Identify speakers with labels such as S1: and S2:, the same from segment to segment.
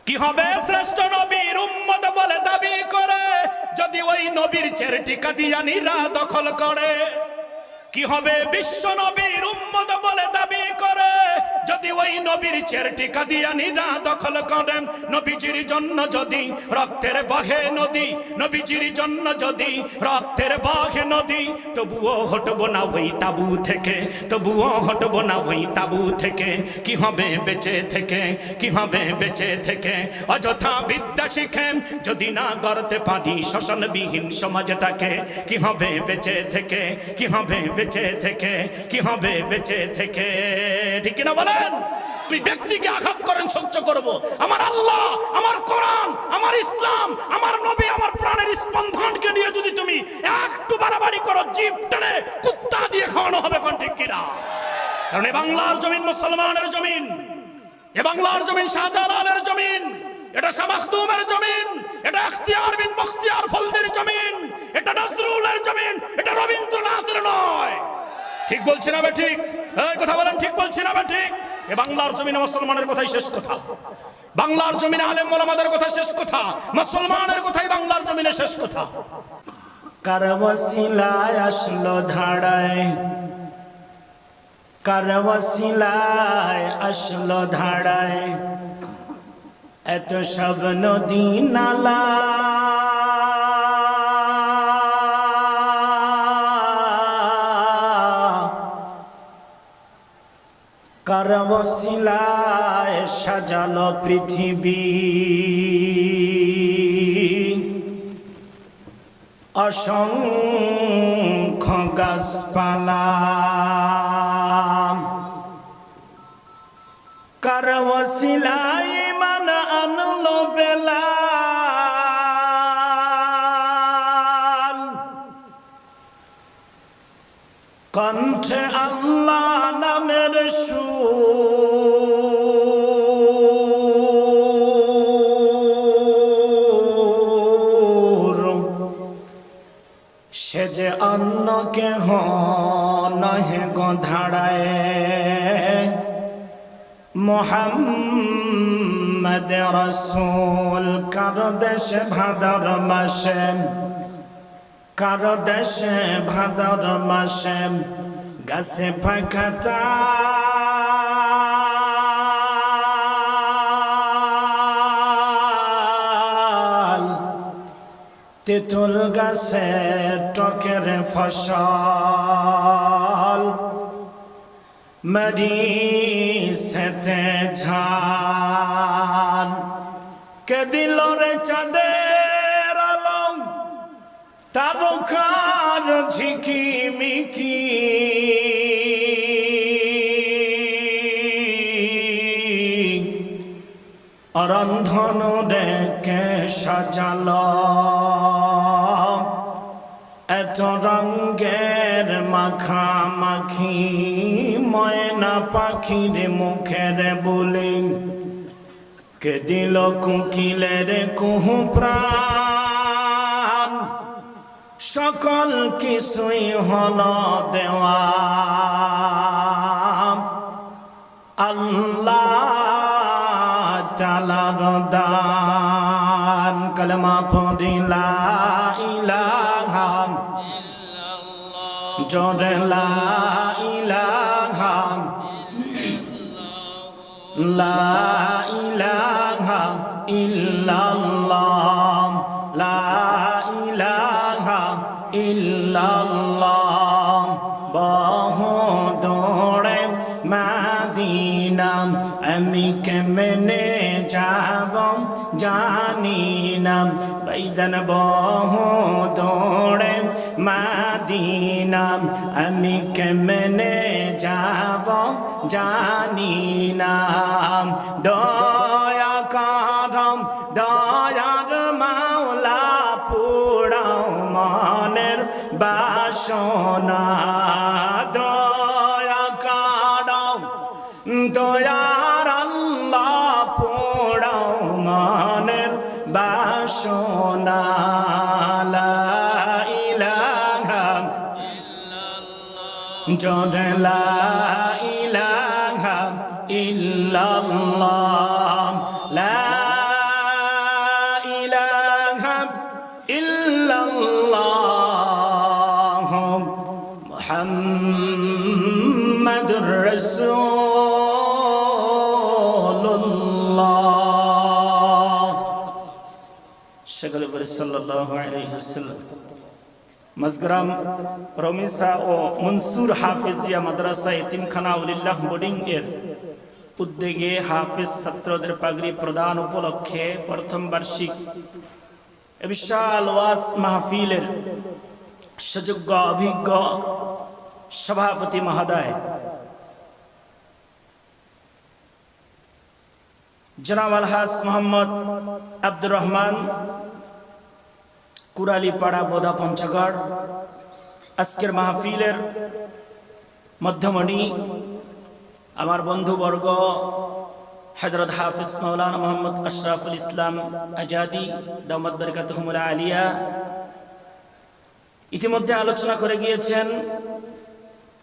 S1: কি হবে শ্রেষ্ঠ নবীর উম্মত বলে দাবি করে যদি ওই নবীর চেরটি কাদিয়ানীরা দখল করে? কি হবে বিশ্ব নবীর উম্মত বলে দাবি করে যদি ওই নবীর চেরটি কাদিয়ানীরা দখল করেন? নবীজির জন্য যদি রক্তের বহে নদী, নবীজির জন্য যদি রক্তের বহে নদী, তবুও হটবো না ওই তাবু থেকে, তবুও হটবো না ওই তাবু থেকে। কি হবে বেঁচে থেকে, কি হবে বেঁচে থেকে? অযথা বিদ্যা শিখে যদি না গড়তে পারি শোষণবিহীন সমাজটাকে, কি হবে বেঁচে থেকে, কি হবে বেঁচে থেকে, কি হবে বেঁচে থেকে? ঠিক না বলেন? আপনি ব্যক্তিকে আঘাত করেন সহ্য করব, আমার আল্লাহ, আমার কোরআন, আমার ইসলাম, আমার নবী, আমার প্রাণের স্পন্দনকে নিয়ে যদি তুমি একটু বাড়াবাড়ি করো, জিভ টেনে কুত্তা দিয়ে খাওয়ানো হবে। কোন ঠিক কিনা? কারণ এ বাংলার জমিন মুসলমানের জমিন, এ বাংলার জমিন শাহজালালের জমিন, এটা শাহ মাখদুমের জমিন, এটা ইখতিয়ার বিন বখতিয়ার ফলদের জমিন, এটা নজরুলের জমিন, এটা রবীন্দ্রনাথের নয়। ঠিক বলছি না ঠিক? এই কথা বলেন, ঠিক বলছি না ঠিক? এ বাংলার জমিনে মুসলমানের কথাই শেষ কথা, বাংলার জমিনে আলেম ওলামাদের কথা শেষ কথা, মুসলমানের কথাই বাংলার জমিনে শেষ কথা।
S2: কার ওসিলায় আসলো ধাড়ায়, কার ওসিলায় আসলো ধাড়ায় এত সব নদী নালা, কার ওসিলায় সাজালো পৃথিবী অসংখ্য গাছপালা, কার ওসিলায় মান আনলো বেলাল, কণ্ঠে আল্লাহ নামের সুর, সে যে অন্য কেহ নহে গো ধাড়ায় মুহাম্মদ রাসূল। কার দেশে ভাদর মাসে, কার দেশে ভাদর মাসে গাছে পাকা তাল, তেঁতুল গাছে টকের ফসল, মরিচেতে ঝাল, কে দিল রে চাঁদের আলো তারকার ঝিকিমিকি, রন্ধন রেখে সাজালো এত রঙের মাখামাখি, ময়না পাখির মুখের বলি, কে দিল কোকিলের কুহু প্রাণ, সকল কিছুই হল দেওয়া আল্লাহ তাআলার দান। কলমা পড়ি লা ইলাহা ইল্লাল্লাহ, জোরে লা ইলাহা লা ইলাহা ইল্লাল্লাহ, লা ইলাহা ইল্লাল্লাহ। বহু দূরে মদিনা আমি কেমনে যাব জানি না, ভাইজান বহু দূরে মদিনা আমি কেমনে যাব জানি না। দয়া করম দয়ার মাওলা পুরাও মনের বাসনা, দয়া করম দয়ার আল্লাহ পুরাও মনের বাসনা। লা ইলাহা ইল্লাল্লাহ, জোরে লা ইলাহা ইল্লাল্লাহ, লা সকলে বলে সাল্লাল্লাহু আলাইহি ওয়াসাল্লাম। মাজগ্রাম রমিসা ও মনসুর হাফিজিয়া মাদ্রাসা এতিমখানা উলিল্লাহ বোর্ডিং এর উদ্যোগে হাফিজ ছাত্রদের পাগড়ি প্রদান উপলক্ষে প্রথম বার্ষিক বিশাল ওয়াজ মাহফিলের সুযোগ্য অভিজ্ঞ সভাপতি মহোদয় জনাব আলহাজ মোহাম্মদ আব্দুর রহমান কুরালিপাড়া বোদা পঞ্চগড়, আজকের মাহফিলের মধ্যমণি আমার বন্ধুবর্গ হযরত হাফিজ মাওলানা মোহাম্মদ আশরাফুল ইসলাম আজাদি দামাত বরকাতুহুমুল আলিয়া ইতিমধ্যে আলোচনা করে গিয়েছেন।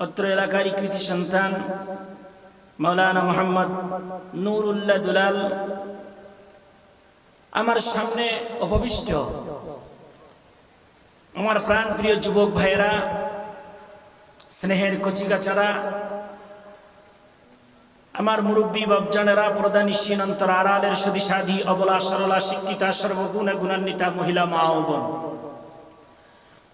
S2: অত্র এলাকার কৃতি সন্তান মাওলানা মোহাম্মদ নুরুল্লাহ দুলাল আমার সামনে উপবিষ্ট। আমার প্রাণ প্রিয় যুবক ভাইয়েরা, স্নেহের কচিকাচারা, আমার মুরব্বী বাবজানেরা, প্রদানিসীন অন্তর আড়ালের সদিসাধী অবলা সরলা শিক্ষিতা সর্বগুণে গুণান্বিতা মহিলা মা ও বোন,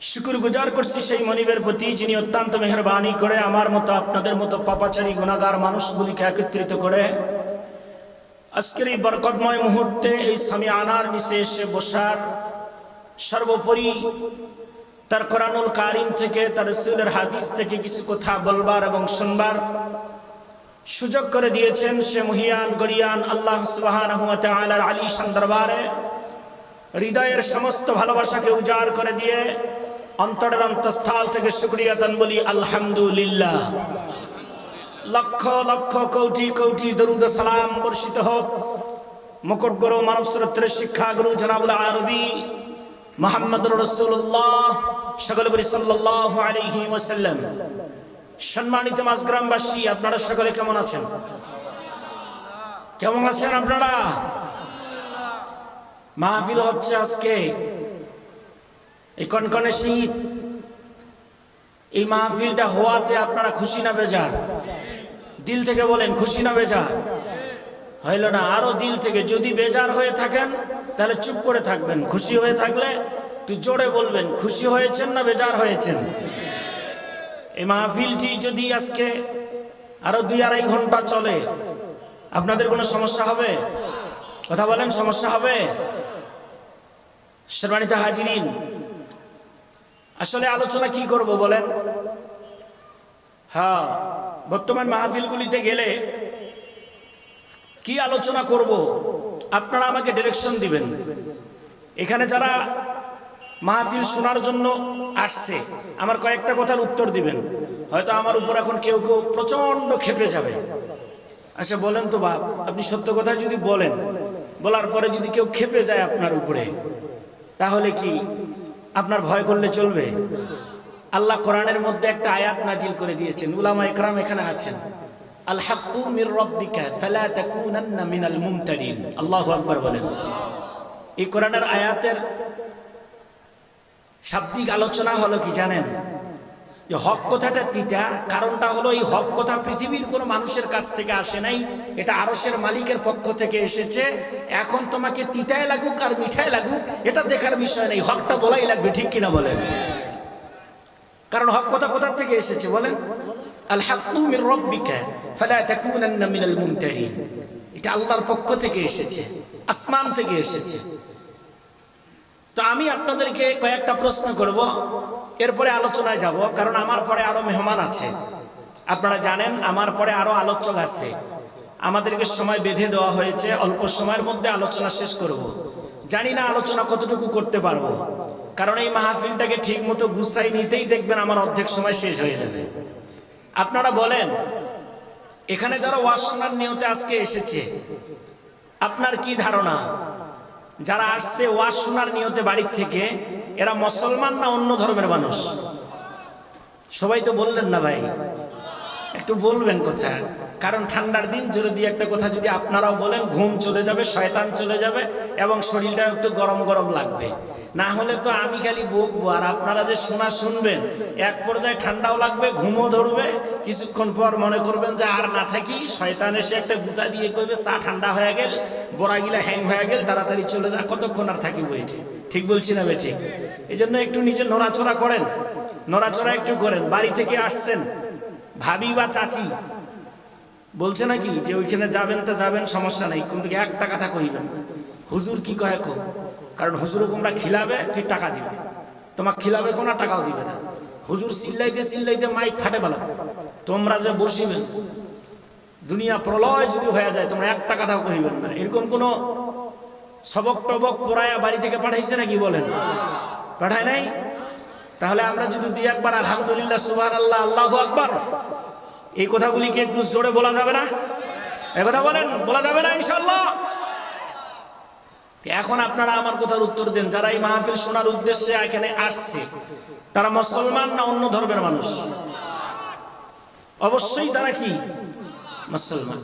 S2: শুকর গুজার করছি সেই মনিবের প্রতি যিনি অত্যন্ত মেহরবানি করে আমার মতো আপনাদের মতো পাপাচারী গুনাহগার মানুষগুলিকে একত্রিত করে আজকের এই বরকতময় মুহূর্তে এই সামিয়ানার নিচে এসে বসার, সর্বোপরি তার কোরআনুল কারীম থেকে তার রাসূলের হাদিস থেকে কিছু কথা বলবার এবং শুনবার সুযোগ করে দিয়েছেন সে মহিয়ান গরিয়ান আল্লাহ সুবহানাহু ওয়া তাআলার আলিশান দরবারে হৃদয়ের সমস্ত ভালোবাসাকে উজাড় করে দিয়ে অন্তরের অন্তঃস্থল থেকে শুকরিয়াতান বলি আলহামদুলিল্লাহ। লক্ষ লক্ষ কোটি কোটি দরুদ ও সালাম বর্ষিত হোক মুকুট গুরু মানব চরিত্রের শিক্ষা গুরু জনাবুল আরবি মুহাম্মদুর রাসূলুল্লাহ সকলে বলি সাল্লাল্লাহু আলাইহি ওয়াসাল্লাম। সম্মানিত মাজগ্রামবাসী, আপনারা সকলে কেমন আছেন? কেমন আছেন আপনারা? মাহফিল হচ্ছে আজকে, এই কনকনে শীত, এই মাহফিলটা হওয়াতে আপনারা খুশি না বেজার? দিল থেকে বলেন খুশি না বেজার? হইল না, আরো দিল থেকে। যদি বেজার হয়ে থাকেন তাহলে চুপ করে থাকবেন, খুশি হয়ে থাকলে একটু জোরে বলবেন খুশি হয়েছেন না বেজার হয়েছেন। এই মাহফিলটি যদি আজকে আরো 2-2.5 ঘন্টা চলে আপনাদের কোনো সমস্যা হবে? কথা বলেন, সমস্যা হবে? সম্মানিত হাজিরিন, আসলে আলোচনা কি করব বলেন? হ্যাঁ, বর্তমান মাহফিলগুলিতে গেলে কি আলোচনা করব আপনারা আমাকে ডিরেকশন দিবেন। এখানে যারা মাহফিল শোনার জন্য আসছে আমার কয়েকটা কথার উত্তর দিবেন। হয়তো আমার উপর এখন কেউ কেউ প্রচন্ড ক্ষেপে যাবে। আচ্ছা বলেন তো বাপ, আপনি সত্য কথা যদি বলেন, বলার পরে যদি কেউ ক্ষেপে যায় আপনার উপরে, তাহলে কি আপনার ভয় করলে চলবে? আল্লাহ কোরআনের মধ্যে একটা আয়াত নাজিল করে দিয়েছেন, উলামা ইকরাম এখানে আছেন, আল হাক্কু মির রাব্বিকা ফালা তাকুনান্না মিনাল মুমতারিন। আল্লাহু আকবার বলেন। এই কোরআনের আয়াতের শাব্দিক আলোচনা হলো কি জানেন? যে হক কথাটা তিতা, কারণটা হলো এই হক কথা পৃথিবীর কোনো মানুষের কাছ থেকে আসে নাই, এটা আরশের মালিকের পক্ষ থেকে এসেছে। এখন তোমাকে তিতায় লাগুক আর মিঠায় লাগুক এটা দেখার বিষয় নেই, হকটা বলাই লাগবে, ঠিক কিনা বলেন? কারণ হক কথা কোথা থেকে এসেছে বলেন? আল হাক্কু মির রাব্বিকা ফালা তাকুনান্না মিনাল মুমতারিন। এটা আল্লাহর পক্ষ থেকে এসেছে, আসমান থেকে এসেছে। তো আমি আপনাদেরকে কয়েকটা প্রশ্ন করব, এরপরে আলোচনায় যাব, কারণ আমার পরে আরো মেহমান আছে। আপনারা জানেন আমার পরে আরো আলোচক আছে, আমাদেরকে সময় বেঁধে দেওয়া হয়েছে, অল্প সময়ের মধ্যে আলোচনা শেষ করব। জানি না আলোচনা কতটুকু করতে পারবো, কারণ এই মাহফিলটাকে ঠিক মতো গুছাই নিতেই দেখবেন আমার অর্ধেক সময় শেষ হয়ে যাবে। আপনারা বলেন, এখানে যারা ওয়াজ শোনার নিয়তে আজকে এসেছে, আপনার কি ধারণা যারা আসছে ওয়াজ শোনার নিয়তে বাড়ির থেকে, এরা মুসলমান না অন্য ধর্মের মানুষ? সবাই তো বললেন না ভাই। একটু বলবেন কথা, কারণ ঠান্ডার দিন জোরে দিয়ে একটা কথা যদি আপনারাও বলেন, ঘুম চলে যাবে, শয়তান চলে যাবে এবং শরীরটা একটু গরম গরম লাগবে। না হলে তো আমি খালি বকবো আর আপনারা যে শোনা শুনবেন, এক পর্যায়ে ঠান্ডাও লাগবে, ঘুমও ধরবে, কিছুক্ষণ পর মনে করবেন যে আর না থাকি, শয়তান এসে একটা গুতা দিয়ে কইবে চা ঠান্ডা হয়ে গেল, বড়াগিলা হ্যাং হয়ে গেল, তাড়াতাড়ি চলে যা, কতক্ষণ আর থাকি বইটি। ঠিক বলছি না ঠিক? এই জন্য একটু নিজে নড়াচড়া করেন, নড়াচড়া একটু করেন। বাড়ি থেকে আসছেন, ভাবি বা চাচি বলছে নাকি যে ওইখানে যাবেন তো যাবেন, সমস্যা নেই, কিন্তু একটা কথা কইবেন, হুজুর কি কয় কো, কারণ হুজুর তোমরা খিলাবে ঠিক টাকা দিবে, তোমার খিলাবে কোনো টাকাও দিবে না। হুজুর চিল্লাইতে চিল্লাইতে মাইক ফাটে বেলা, তোমরা যে বসিবেন, দুনিয়া প্রলয় যদি হয়ে যায়, তোমরা একটা কথাও কইবেন না। এরকম কোন সবক টবক পড়ায়া বাড়ি থেকে পাঠাইছে নাকি বলেন? পাঠায় নাই? তাহলে আমরা যদি দুই একবার আলহামদুলিল্লাহ, সুবহানাল্লাহ, আল্লাহু আকবার, এই কথাগুলি কি একটু জোরে বলা যাবে না? এই কথা বলেন, বলা যাবে না ইনশাআল্লাহ? এখন আপনারা আমার কথার উত্তর দেন, যারা এই মাহফিল শোনার উদ্দেশ্যে এখানে আসছে, তারা মুসলমান না অন্য ধর্মের মানুষ? অবশ্যই তারা কি মুসলমান।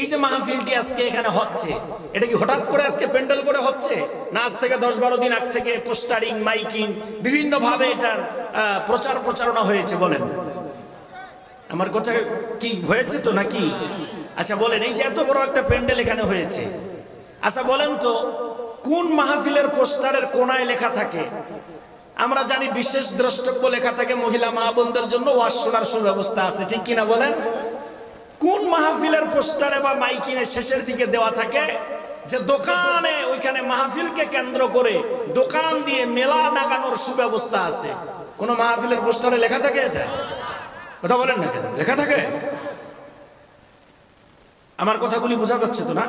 S2: এই যে মাহফিলটি আজকে এখানে হচ্ছে, এটা কি হঠাৎ করে আজকে প্যান্ডেল করে হচ্ছে না? আজ থেকে 10-12 দিন আগ থেকে পোস্টারিং, মাইকিং, বিভিন্ন ভাবে এটার প্রচার প্রচারণা হয়েছে? বলেন, আমার কথা কি হয়েছে তো নাকি? আচ্ছা বলেন, এই যে এত বড় একটা প্যান্ডেল এখানে হয়েছে, আচ্ছা বলেন তো কোন মাহফিলের পোস্টারের কোনায় লেখা থাকে? আমরা জানি বিশেষ দ্রষ্টব্য লেখা থাকে, মহিলা মা বোনদের জন্য ওয়াজ শোনার সুব্যবস্থা আছে, ঠিক কিনা বলেন? কোন মাহফিলের পোস্টারে বা মাইকিনে শেষের দিকে দেওয়া থাকে যে দোকানে, ওইখানে মাহফিলকে কেন্দ্র করে দোকান দিয়ে মেলা লাগানোর সুব্যবস্থা আছে? কোন মাহফিলের পোস্টারে লেখা থাকে এটা? কথা বলেন না কেন? লেখা থাকে? আমার কথাগুলি বোঝা যাচ্ছে তো না?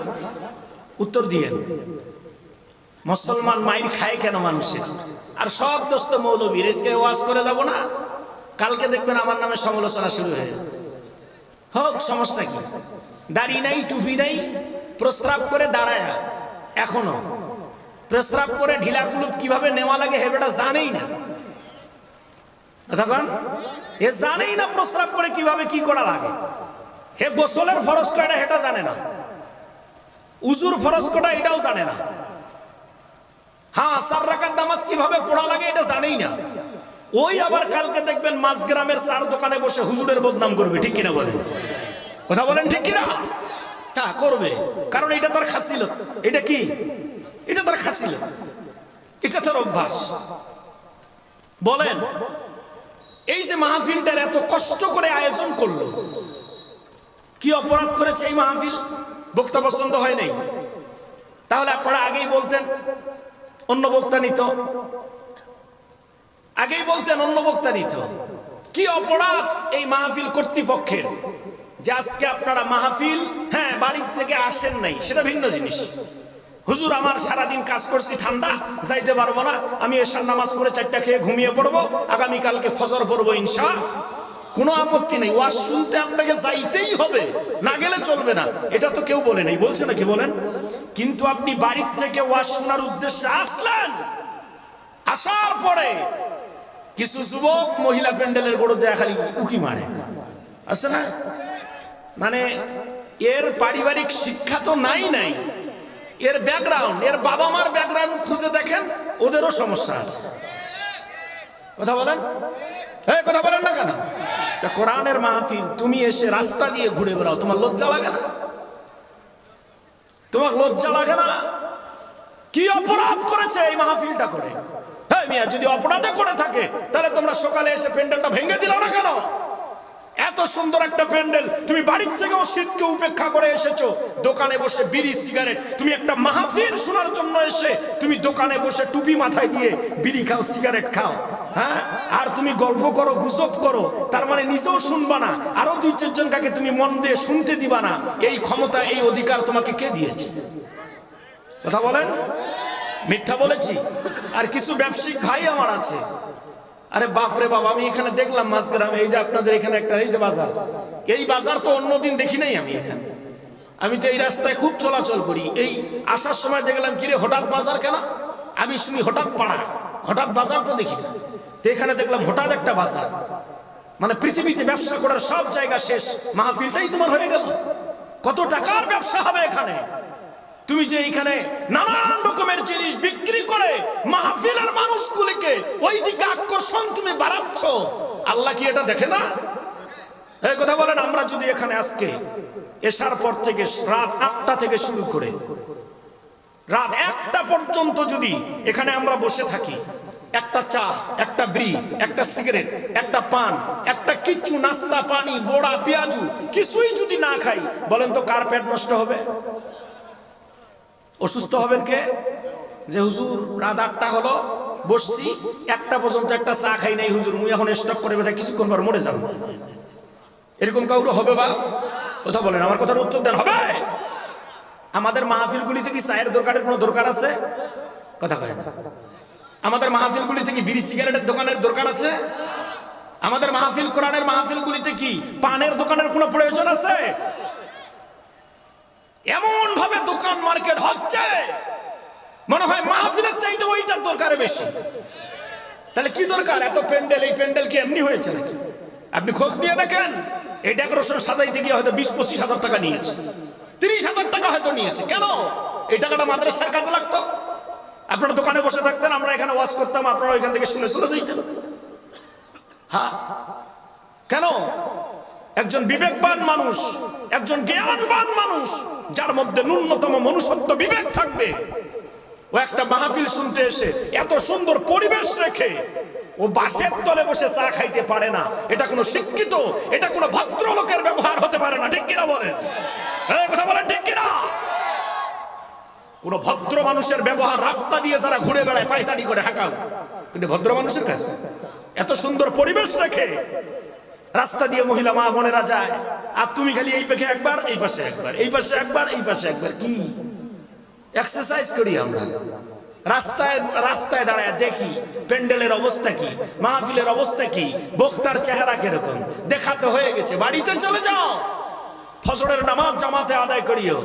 S2: উত্তর দিয়ে। মুসলমান মাইর খায় কেন মানুষের? আর সব দোস্ত মৌলবীর, আজকে ওয়াজ করে যাব না, কালকে দেখবেন আমার নামে সমালোচনা শুরু হয়ে যাবে। হোক, সমস্যা কি? দাড়ি নাই, টুপি নাই, প্রস্রাব করে দাঁড়ায়, এখনো প্রস্রাব করে ঢিলা কুলুপ কিভাবে নেওয়া লাগে হেবেটা জানেই না। এ জানেই না প্রস্রাব করে কিভাবে কি করা লাগে। হে গোসলের ফরজ কয়টা হেটা জানে না, উজুর ফরজ কয়টা এটাও জানে না। হ্যাঁ, 4 রাকাত নামাজ কিভাবে পড়া লাগে এটা জানেই না। ওই আবার কালকে দেখবেন মাঝগ্রামের 4 দোকানে বসে হুজুরের বদনাম করবে, ঠিক কিনা বলেন? কথা বলেন, ঠিক কিনা? তা করবে, কারণ এটা তার খাসিলত। এটা কি? এটা তার খাসিলত, এটা তার অভ্যাস। বলেন, এই যে মাহফিলটার এত কষ্ট করে আয়োজন করলো, কি অপরাধ করেছে এই মাহফিল? বক্তা পছন্দ হয় নাই, তাহলে আপনারা আগেই বলতেন, অন্য বক্তা নিত, আগেই বলতেন অন্য বক্তা নিত। কি অপরাধ এই মাহফিল কর্তৃপক্ষের যে আজকে আপনারা মাহফিল, হ্যাঁ বাড়ি থেকে আসেন নাই, সেটা ভিন্ন জিনিস। হুজুর আমার সারাদিন কাজ করছি, ঠান্ডা, যাইতে পারবো না, আমি এশার নামাজ পড়ে 4টা খেয়ে ঘুমিয়ে পড়বো, আগামীকালকে ফজর পড়বো ইনশা, কোনো আপত্তি নেই। ওয়াজ শুনতে আপনাকে যাইতেই হবে, না গেলে চলবে না, এটা তো কেউ বলে নাই, বলছে নাকি বলেন? কিন্তু আপনি বাড়ির থেকে ওয়াজ শোনার উদ্দেশ্যে আসলেন, আসার পরে কিছু যুবক মহিলা প্যান্ডেলের গোড়ো যায় খালি উকি মারে, আছে না? মানে এর পারিবারিক শিক্ষা তো নাই, এর ব্যাকগ্রাউন্ড, এর বাবা মার ব্যাকগ্রাউন্ড খুঁজে দেখেন, ওদেরও সমস্যা আছে। কথা বলেন, কথা বলেন না কেন? কোরআনের মাহফিল, তুমি এসে রাস্তা দিয়ে ঘুরে বেড়াও, তোমার লজ্জা লাগে না? তোমার লজ্জা লাগে না? কি অপরাধ করেছে এই মাহফিলটা করে? হ্যাঁ মিয়া, যদি অপরাধে করে থাকে তাহলে তোমরা সকালে এসে প্যান্ডেলটা ভেঙে দিল না কেন? এত সুন্দর একটা প্যান্ডেল, তুমি বাড়ির থেকেও শীতকে উপেক্ষা করে এসেছো, দোকানে বসে বিড়ি সিগারেট, তুমি একটা মাহফিল শোনার জন্য এসে তুমি দোকানে বসে টুপি মাথায় দিয়ে বিড়ি খাও, সিগারেট খাও, হ্যাঁ, আর তুমি গল্প করো, গুজব করো, তার মানে নিজেও শুনবা না, আরো 2-4 জনকে তুমি মন দিয়ে শুনতে দিবা না। এই ক্ষমতা, এই অধিকার তোমাকে কে দিয়েছে? কথা বলেন, মিথ্যা বলেছি? আর কিছু ব্যবসায়িক ভাই আমার আছে, আরে বাপরে বাপ, আমি এখানে দেখলাম মাঝগ্রামে, এই যে আপনাদের এখানে একটা এই যে বাজার, এই বাজার তো অন্যদিন দেখি নাই আমি এখানে। আমি তো এই রাস্তায় খুব চলাচল করি, এই আসার সময় দেখলাম কিরে হঠাৎ বাজার কেন? আমি শুনি হঠাৎ পাড়া, হঠাৎ বাজার তো দেখি না, তো এখানে দেখলাম হঠাৎ একটা বাজার। মানে পৃথিবীতে ব্যবসা করার সব জায়গা শেষ, মাহফিলটাই তোমার হয়ে গেল। কত টাকার ব্যবসা হবে এখানে? তুমি যে এখানে নানান রকমের জিনিস বিক্রি করে মাহফিলের মানুষগুলিকে ওই দিকে আকর্ষণ তুমি বাড়াচ্ছ, আল্লাহ কি এটা দেখে না? এই কথা বলেন। আমরা যদি এখানে আজকে এশার পর থেকে রাত 8টা থেকে শুরু করে রাত 1টা পর্যন্ত যদি এখানে আমরা বসে থাকি, একটা চা, একটা বিড়ি, একটা সিগারেট, একটা পান, একটা কিচ্ছু নাস্তা, পানি, বড়া, পেঁয়াজু কিছুই যদি না খাই, বলেন তো কার পেট নষ্ট হবে? অসুস্থ হবেন কে? যে হুজুর রাত 8টা হলো, বসছি 1টা পর্যন্ত একটা চা খাই নাই হুজুর, মুই এখন স্টক করে বেঁধে কিছুক্ষণ পর মরে যাব, এরকম কাউরে হবে? বা কথা বলেন, আমার কথার উত্তর দেন, হবে? আমাদের মাহফিলগুলিতে কি চায়ের দোকানের কোনো দরকার আছে? কথা কয় না। আমাদের মাহফিলগুলিতে কি বিড়ি সিগারেটের দোকানের দরকার আছে? আমাদের মাহফিল কোরআনের মাহফিলগুলিতে কি পানের দোকানের কোনো প্রয়োজন আছে? এমন ভাবে দোকান মার্কেট হচ্ছে মনে হয় মাহফিলের চাইতে ওইটার দরকার বেশি। তাহলে কি দরকার এত প্যান্ডেল? এই প্যান্ডেল কি এমনি হয়েছে নাকি? আপনি খোঁজ নিয়ে দেখেন, এই ডেকোরেশন সাজাইতে গিয়ে হয়তো 20-25 হাজার টাকা নিয়েছে, 30 হাজার টাকা হয়তো নিয়েছে। কেন? এই টাকাটা মাদ্রাসার কাজে লাগতো। আপনারা দোকানে বসে থাকতেন, আমরা এখানে ওয়াজ করতাম, আপনারা ওইখান থেকে শুনে চলে যেতেন। হ্যাঁ, কেন? একজন বিবেকবান মানুষ, একজন জ্ঞানবান মানুষ, যার মধ্যে ন্যূনতম মনুষ্যত্ব বিবেক থাকবে, ও একটা মাহফিল শুনতে এসে এত সুন্দর পরিবেশ রেখে ও বাসের তলে বসে চা খাইতে পারে না। এটা কোনো শিক্ষিত, এটা কোনো ভদ্রলোকের ব্যবহার হতে পারে না। ঠিক কিনা বলেন? কথা বলেন, ঠিক কিনা? কোন ভদ্র মানুষের ব্যবহার রাস্তা দিয়ে যারা ঘুরে বেড়ায় পায়তানি করে হাঁকাও, কিন্তু ভদ্র মানুষের কাছে এত সুন্দর পরিবেশ রেখে রাস্তা দিয়ে মহিলা মা বোনেরা যায়, আর তুমি খালি এই পাশে একবার, এই পাশে একবার, এই পাশে একবার, এই পাশে একবার। কি এক্সারসাইজ করি আমরা? রাস্তায় রাস্তায় দাঁড়ায় দেখি প্যান্ডেলের অবস্থা কি, মাহফিলের অবস্থা কি, বক্তার চেহারা কিরকম, দেখাতে হয়ে গেছে। বাড়িতে চলে যাও, ফজরের নামাজ জামাতে আদায় করিও।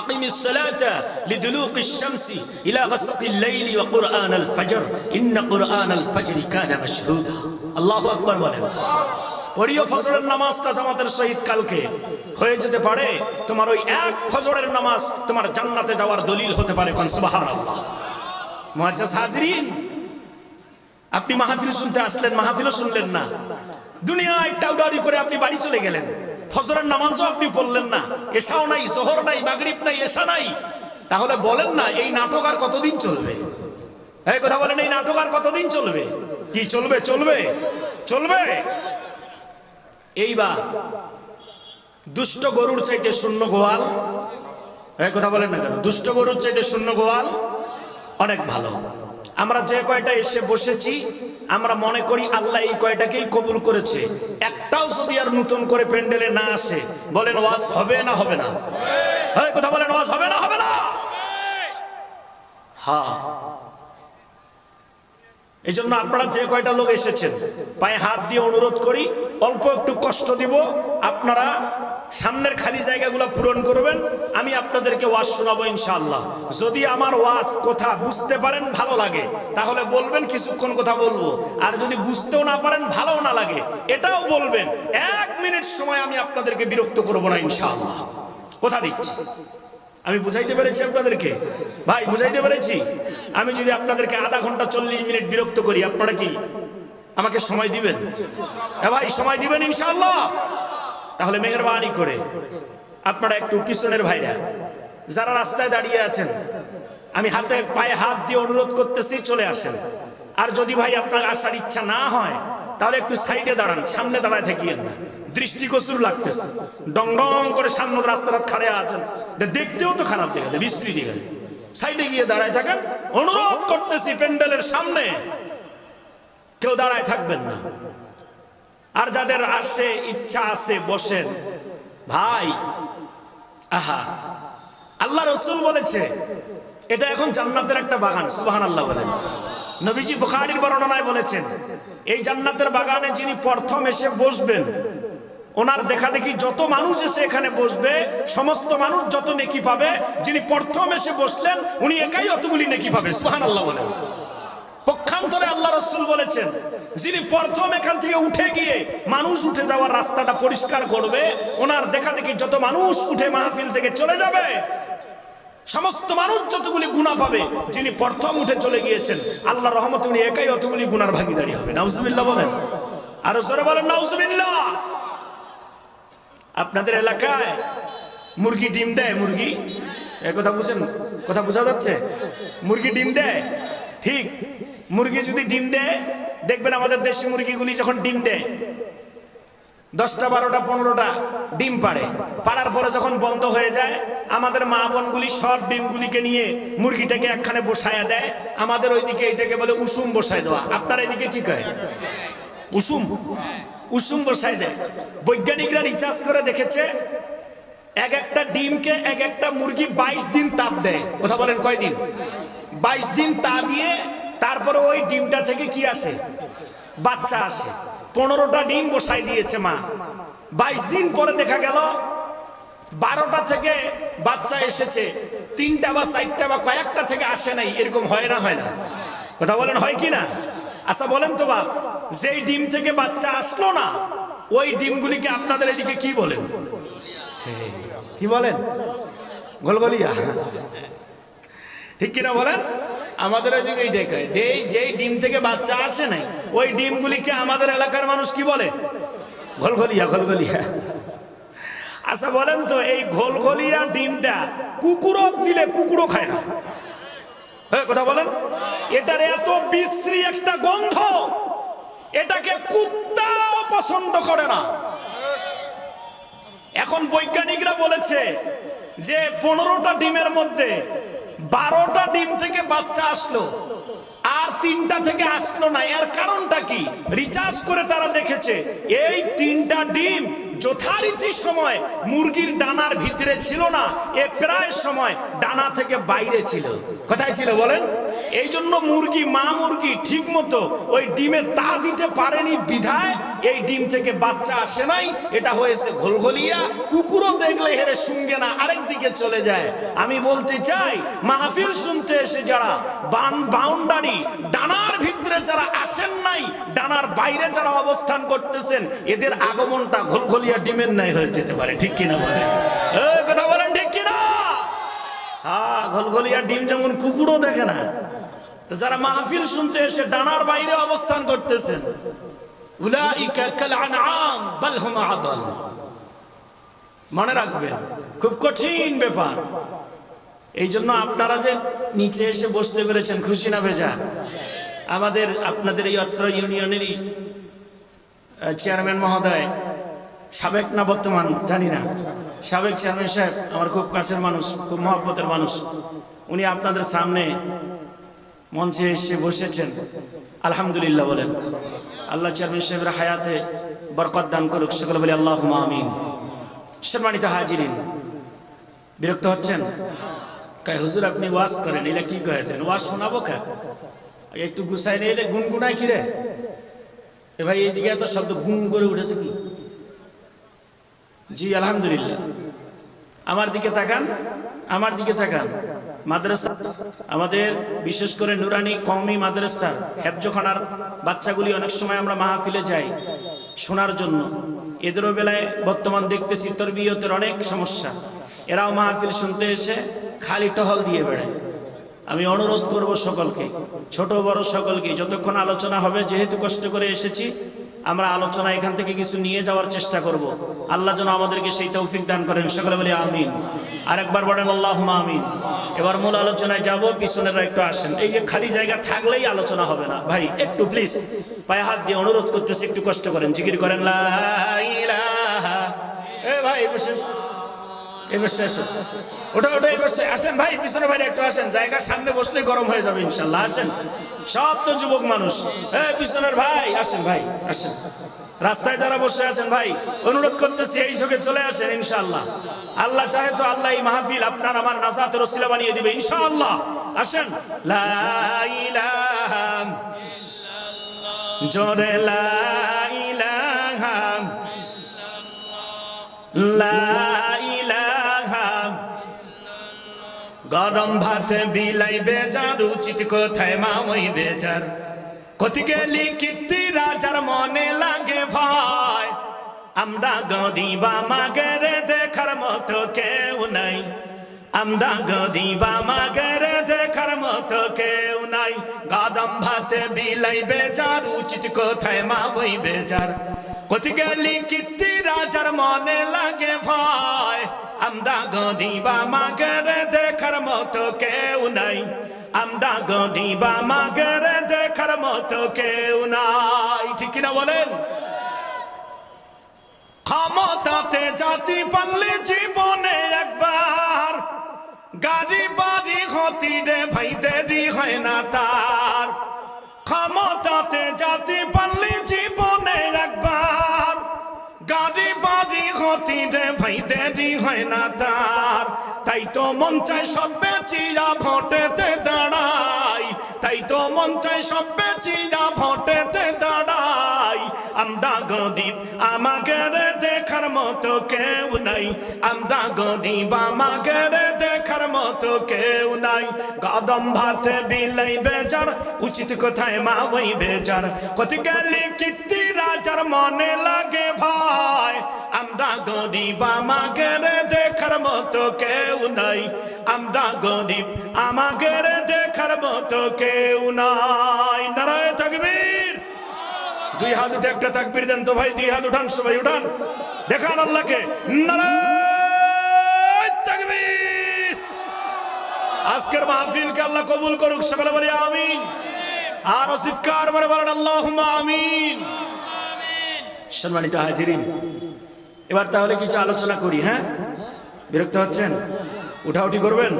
S2: أقم الصلاة لدلوق الشمس إلى غسق الليل وقرآن الفجر إن قرآن الفجر كان مشهودا الله أكبر বলেন। পড়িও ফজরের নামাজটা জামাতের সহিত, কালকে হয়ে যেতে পারে তোমার ওই এক ফজরের নামাজ তোমার জান্নাতে যাওয়ার দলিল হতে পারে। কোন সুবহানাল্লাহ। মুআজ্জাজ হাজিরিন, আপনি মাহফিল শুনতে আসলেন, মাহফিলও শুনলেন না, দুনিয়ায় টাউডারি করে আপনি বাড়ি চলে গেলেন। ফজরের নামাজও আপনি পড়লেন না, এশাও নাই, জোহর নাই, মাগরিব নাই, এশা নাই। তাহলে বলেন না, এই নাটক আর কতদিন চলবে? এই কথা বলেন, এই নাটক আর কতদিন চলবে? কি চলবে? চলবে, চলবে। এইবার দুষ্ট গরুর চাইতে শূন্য গোয়াল, এই কথা বলেন না কেন? দুষ্ট গরুর চাইতে শূন্য গোয়াল অনেক ভালো। আমরা যে কয়টা এসে বসেছি, আমরা মনে করি আল্লাহ এই কয়টাকেই কবুল করেছে। একটাও যদি আর নতুন করে প্যান্ডেলে না আসে, বলেন ওয়াজ হবে না হবে না? এই কথা বলেন, ওয়াজ হবে না হবে না? হ্যাঁ। এই জন্য আপনারা যে কয়টা লোক এসেছেন, পায়ে হাত দিয়ে অনুরোধ করি, অল্প একটু কষ্ট দিব, আপনারা সামনের খালি জায়গাগুলো পূরণ করবেন। আমি আপনাদেরকে ওয়াজ শোনাবো ইনশাআল্লাহ। যদি আমার ওয়াজ কথা বুঝতে পারেন, ভালো লাগে, তাহলে বলবেন কিছুক্ষণ কথা বলবো। আর যদি বুঝতেও না পারেন, ভালো না লাগে, এটাও বলবেন। 1 মিনিট সময় আমি আপনাদেরকে বিরক্ত করবো না ইনশাআল্লাহ, কথা দিচ্ছি। আমি বুঝাইতে পেরেছি আপনাদেরকে? ভাই বুঝাইতে পেরেছি? আমি যদি আপনাদেরকে আধা ঘন্টা 40 মিনিট বিরক্ত করি, আপনারা কি আমাকে সময় দিবেন? হ্যাঁ ভাই, সময় দিবেন ইনশাআল্লাহ? তাহলে মেহেরবানি করে আপনারা একটু পিছনের ভাইরা যারা রাস্তায় দাঁড়িয়ে আছেন, আমি হাতে পায়ে হাত দিয়ে অনুরোধ করতেছি, চলে আসেন। আর যদি ভাই আপনার আসার ইচ্ছা না হয়, তাহলে একটু সাইডে দাঁড়ান, সামনে দাঁড়ায় থাকিয়েন না, দৃষ্টিগোচর লাগতেছে। ডং ডং করে সামনে রাস্তাটা খাড়ে আছেন, দেখতেও তো খারাপ দেখা যায়, বিশ্রী দেখা যায়। সাইডে গিয়ে দাঁড়ায় থাকেন, অনুরোধ করতেছি প্যান্ডেলের সামনে কেউ দাঁড়ায় থাকবেন না। আর যাদের আসে ইচ্ছা আছে বসেন ভাই। আহা, আল্লাহ রাসূল বলেছে এটা এখন জান্নাতের একটা বাগান। সুবহানাল্লাহ বলেন। নবীজি বুখারীর বর্ণনায় বলেছেন, এই জান্নাতের বাগানে যিনি প্রথম এসে বসবেন, ওনার দেখা দেখি যত মানুষ এসে এখানে বসবে, সমস্ত মানুষ যত নেকি পাবে, যিনি প্রথম এসে বসলেন উনি একাই অতগুলি নেকি পাবে। সুবহানাল্লাহ বলেন। পক্ষান্তরে আল্লাহ রাসূল বলেছেন, যিনি প্রথম এখান থেকে উঠে গিয়ে মানুষ উঠে যাওয়ার রাস্তাটা পরিষ্কার করবে, ওনার দেখা দেখি যত মানুষ উঠে মাহফিল থেকে চলে যাবে, সমস্ত মানুষ যতগুলি গুনাহ পাবে, যিনি প্রথম উঠে চলে গিয়েছেন আল্লাহর রহমতে উনি একাই অতগুলি গুনার ভাগীদারি হবে। নাউজুবিল্লাহ বলেন, আর জোরে বলেন নাউজুবিল্লাহ। আপনাদের এলাকায় মুরগি ডিম দেয়? মুরগি, এই কথা বুঝেন? কথা বোঝা যাচ্ছে? মুরগি ডিম দেয়, ঠিক। মুরগি যদি ডিম দেয়, দেখবেন আমাদের দেশি মুরগিগুলি যখন ডিম দেয় 10টা 12টা 15টা ডিম পাড়ার পরে যখন বন্ধ হয়ে যায়, আমাদের মা বোনগুলি সব ডিমগুলিকে নিয়ে মুরগিটাকে একখানে বসায়া দেয়। আমাদের ওইদিকে এটাকে বলে উসুম বসায় দেওয়া। আপনার এদিকে কি কয়? উসুম। উসুম বসায় দেয়। বৈজ্ঞানিকরা রিসার্চ করে দেখেছে, এক একটা ডিমকে এক একটা মুরগি 22 দিন তাপ দেয়। কথা বলেন কয় দিন? 22 দিন তা দিয়ে তারপরে ওই ডিমটা থেকে কি আসে? বাচ্চা আসে। 15টা ডিম বসাই দিয়েছে মা। 22 দিন পরে দেখা গেল 12টা থেকে বাচ্চা এসেছে, 3টা বা 4টা বা কয়েকটা থেকে আসে নাই। এরকম হয় না? হয় না? কথা বলেন হয় কি না? আচ্ছা বলেন তো বাপ, যেই ডিম থেকে বাচ্চা আসলো না, ওই ডিমগুলিকে আপনাদের এদিকে কি বলেন? কি বলেন? গলগলিয়া, ঠিক কিনা বলেন? আমাদের ওইদিকে এইটাই কয়, যেই ডিম থেকে বাচ্চা আসে নাই, ওই ডিমগুলিকে আমাদের এলাকার মানুষ কি বলে? গলগলিয়া। গলগলিয়া। আচ্ছা বলেন তো, এই গলগলিয়া ডিমটা কুকুরও দিলে কুকুরও খায় না? কথা বলেন। এটার এত বিশ্রী একটা গন্ধ, এটাকে কুত্তাও পছন্দ করে না। এখন বৈজ্ঞানিকরা বলেছে যে 15টা ডিমের মধ্যে 12টা ডিম থেকে বাচ্চা আসলো, আর 3টা থেকে আসলো না। এর কারণটা কি? রিসার্চ করে তারা দেখেছে, এই 3টা ডিম যথারীতি সময় মুরগির ডানার ভিতরে ছিল না, এ প্রায় সময় ডানা থেকে বাইরে ছিল। কোথায় ছিল বলেন? এই জন্য মুরগি, মা মুরগি ঠিক মতো ওই ডিমে তা দিতে পারেনি, বিধায় এই ডিম থেকে বাচ্চা আসে নাই। এটা হয়েছে ঘোলঘলিয়া। কুকুরও দেখলে হেরে শুঙ্গে না, আরেক দিকে চলে যায়। আমি বলতে চাই, মাহফিল শুনতে এসে যারা বাউন্ডারি ডানার ভিতরে যারা আসেন নাই, ডানার বাইরে যারা অবস্থান করতেছেন, এদের আগমনটা ঘোলঘলিয়া ডিমের ন্যায় হয়ে যেতে পারে। ঠিক কিনা বলেন? কথা বলেন ঠিক কিনা? হ্যাঁ, ঘোলঘলিয়া ডিম যেমন কুকুরও দেখে না, তো যারা মাহফিল শুনতে এসে ডানার বাইরে অবস্থান করতেছেন, উলাইকা কাল আনআম বাল হুম আদাল। মনে রাখবেন, খুব কঠিন ব্যাপার। এই জন্য আপনারা যে নিচে এসে বসতে পেরেছেন, খুশি না ভেজা? আমাদের আপনাদের এই অত্র ইউনিয়নেরই চেয়ারম্যান মহোদয়, সাবেক না বর্তমান জানি না, সাবেক চেয়ারম্যান সাহেব আমার খুব কাছের মানুষ, খুব মহব্বতের মানুষ। উনি আপনাদের সামনে মঞ্চে এসে বসেছেন। আলহামদুলিল্লাহ বলেন। আল্লাহ চেয়ারম্যান সাহেবের হায়াতে বরকত দান করুক, সকলে বলি আল্লাহুম্মা আমিন। সম্মানিত হাজিরিন, বিরক্ত হচ্ছেন? কয় হুজুর আপনি ওয়াজ করেন, এটা কি কয়েছেন? ওয়াজ শোনাবো কে? একটু গুছাই নিয়ে গুনগুনাই কিরে এ ভাই, এইদিকে এত শব্দ গুন করে উঠেছে কি? জি আলহামদুলিল্লাহ। আমার দিকে তাকান, আমার দিকে তাকান। মাদ্রাসা, আমাদের বিশেষ করে নুরানি কওমি মাদ্রাসা হেফজখানার বাচ্চাগুলি অনেক সময় আমরা মাহফিলে যাই শোনার জন্য। এদেরও বেলায় বর্তমান দেখতেছি তরবিয়তের অনেক সমস্যা। এরাও মাহফিল শুনতে এসে খালি টহল দিয়ে বেড়ায়। আমি অনুরোধ করব সকলকে, ছোট বড় সকলকে, যতক্ষণ আলোচনা হবে, যেহেতু কষ্ট করে এসেছি, আমরা আলোচনা এখান থেকে কিছু নিয়ে যাওয়ার চেষ্টা করব। আল্লাহ যেন আমাদেরকে সেই তৌফিক দান করেন, সকলে বলি আমিন। আরেকবার বলেন আল্লাহুম্মা আমিন। এবার মূল আলোচনায় যাব, পিছনেরা একটু আসেন। এই যে খালি জায়গা থাকলেই আলোচনা হবে না ভাই, একটু প্লিজ পায়ে হাত দিয়ে অনুরোধ করতেছি, একটু কষ্ট করেন, জিকির করেন লা ইলাহা। এ ভাই বসে, এবার শেষ ওটা ওটা এবার আসেন ভাই, পিছনে বাইরে একটু আসেন, জায়গা সামনে বসলে গরম হয়ে যাবে ইনশাল্লাহ। আসেন, সব তো যুবক মানুষ। পিছনের ভাই আসেন, ভাই আসেন। রাস্তায় যারা বসে আছেন ভাই, অনুরোধ করতেছি এই ঝোঁকে চলে আসেন ইনশাআল্লাহ। আল্লাহ চাহে তো আল্লাহ এই মাহফিল আপনার আমার নাজাতের ওসিলা বানিয়ে দিবে ইনশাআল্লাহ। আসেন, লা ইলাহা ইল্লাল্লাহ, জোরে লা ইলাহা ইল্লাল্লাহ, লা ইলাহা
S1: গরম ভাত বিলাই বেজার উচিত কোথায় মা ওই বেজার কতি গেলি কীর্তি রাজার মনে লাগে ভয় আমরা গদিবা মাগেরে দেখার মতো কেউ নাই আমরা গদিবা মাগেরে দেখার মতো কেউ নাই গরম ভাত বিলাই বেজার উচিত কোথায় মা ওই বেজার কতি গেলি কীর্তি রাজার মনে লাগে ভয় আমরা গদিবা মাগেরে দেখার মতো কেউ নাই আমরা গদিবা মাগেরে দেখার মতো কেউ নাই ঠিক কিনা বলেন ক্ষমতাতে জাতি পারলে জীবনে একবার গাড়ি বাড়ি হতি রে ভাই দেরি হয় না তার ক্ষমতাতে জাতি পারলে জীবনে একবার গাড়ি বাড়ি হতি রে ভাই দেরি হয় না তার তাই তো মন চায় সব বেচিয়া ভোটেতে দাঁড়াই তাই তো মন চায় সব বেচিয়া ভোটেতে দাঁড়াই আমরা গদিব আমাদের দেখার মতো কেউ নাই আমরা গদিব আমাদের দেখার মতো কেউ নাই গরম ভাত বিলাই বেজার উচিত কোথায় মা ওই বেজার কতি গেলি কীর্তি রাজার মনে লাগে ভয় আমরা গরিব আমাদের দেখার মতো কেউ নাই আমরা গরিব আমাদের দেখার মতো কেউ নাই নারায়ে তাকবীর দুই হাত উঠে একটা তাকবীর দেন তো ভাই দুই হাত উঠান সবাই উঠান দেখান আল্লাহকে নারায়ে তাকবীর আজকের মাহফিলকে আল্লাহ কবুল করুক সকলে বলি আমিন আর চিৎকার করে বলেন আল্লাহুম্মা আমিন সম্মানিত হাজিরিন এবার তাহলে কিছু আলোচনা করি হ্যাঁ বিরক্ত হচ্ছেন উঠাউঠি করবেন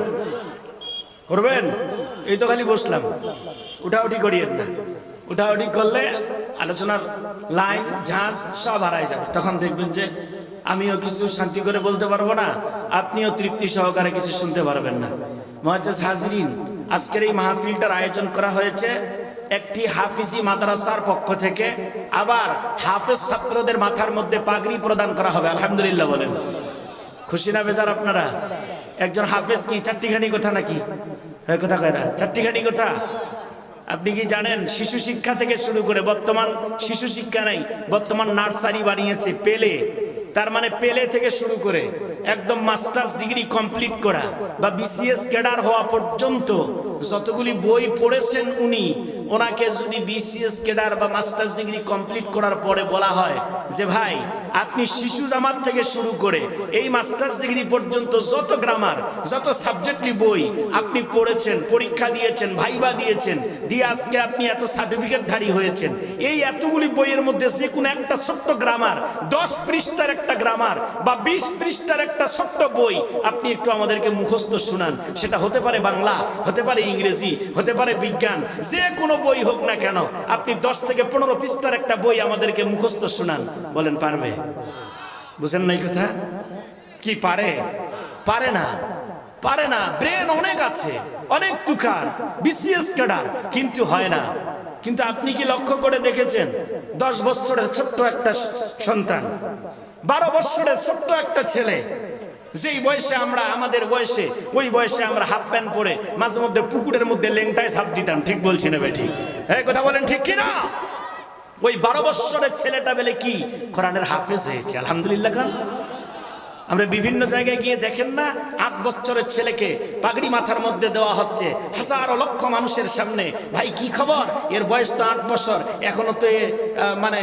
S1: করবেন এই তো খালি বসলাম উঠাউঠি করিয়েন না উঠাউঠি করলে আলোচনার লাইন ঝাঁজ সব হারায় যাবে তখন দেখবেন যে আমিও কিছু শান্তি করে বলতে পারবো না আপনিও তৃপ্তি সহকারে কিছু শুনতে পারবেন না মুআজ্জাজ হাজিরিন আজকের এই মাহফিলটার আয়োজন করা হয়েছে একটি হাফিজি মাদ্রাসার পক্ষ থেকে আবার হাফেজ ছাত্রদের মাথার মধ্যে পাগড়ি প্রদান করা হবে আলহামদুলিল্লাহ বলেন খুশি না বেজার আপনারা একজন হাফেজ কি চারটিখানি কথা নাকি কথা কয় না চারটিখানি কথা আপনি কি জানেন শিশু শিক্ষা থেকে শুরু করে বর্তমান শিশু শিক্ষা নাই বর্তমান নার্সারি বানিয়েছে পেলে তার মানে পেলে থেকে শুরু করে একদম মাস্টার্স ডিগ্রি কমপ্লিট করা বা বিসিএস ক্যাডার হওয়া পর্যন্ত যতগুলি বই পড়েছেন উনি ওনাকে যদি বিসিএস ক্যাডার বা মাস্টার্স ডিগ্রি কমপ্লিট করার পরে বলা হয় যে ভাই আপনি শিশু জামাত থেকে শুরু করে এই মাস্টার্স ডিগ্রি পর্যন্ত যত গ্রামার যত সাবজেক্টলি বই আপনি পড়েছেন পরীক্ষা দিয়েছেন ভাইবা দিয়েছেন দিয়ে আজকে আপনি এত সার্টিফিকেটধারী হয়েছেন এই এতগুলি বইয়ের মধ্যে যে কোনো একটা ছোট্ট গ্রামার 10 পৃষ্ঠার একটা গ্রামার বা 20 পৃষ্ঠার একটা ছোট্ট বই আপনি একটু আমাদেরকে মুখস্থ শোনান সেটা হতে পারে বাংলা হতে পারে ইংরেজি হতে পারে বিজ্ঞান যে কোনো বই হোক না কেন আপনি 10 থেকে 15 পৃষ্ঠার একটা বই আমাদেরকে মুখস্থ শোনান বলেন পারবে বুঝেন নাই কথা কি পারে পারে না পারে না ব্রেন অনেক আছে অনেক তুকার বিসিএস ক্যাডার কিন্তু হয় না কিন্তু আপনি কি লক্ষ্য করে দেখেছেন 10 বছরের ছোট্ট একটা সন্তান 12 বছরের ছোট্ট একটা ছেলে যেই বয়সে আমরা আমাদের বয়সে ওই বয়সে আমরা হাফ প্যান্ট পরে মাঝে মধ্যে পুকুরের মধ্যে লেংটায় ঝাঁপ দিতাম ঠিক বলছি না বেঠি এই কথা বলেন ঠিক কি না ওই 12 বছরের ছেলেটা বলে কি কোরআনের হাফেজ হয়েছে আলহামদুলিল্লাহ খান আমরা বিভিন্ন জায়গায় গিয়ে দেখেন না 8 বছরের ছেলেকে পাগড়ি মাথার মধ্যে দেওয়া হচ্ছে হাজারো লক্ষ মানুষের সামনে ভাই কি খবর এর বয়স তো 8 বছর এখনো তো মানে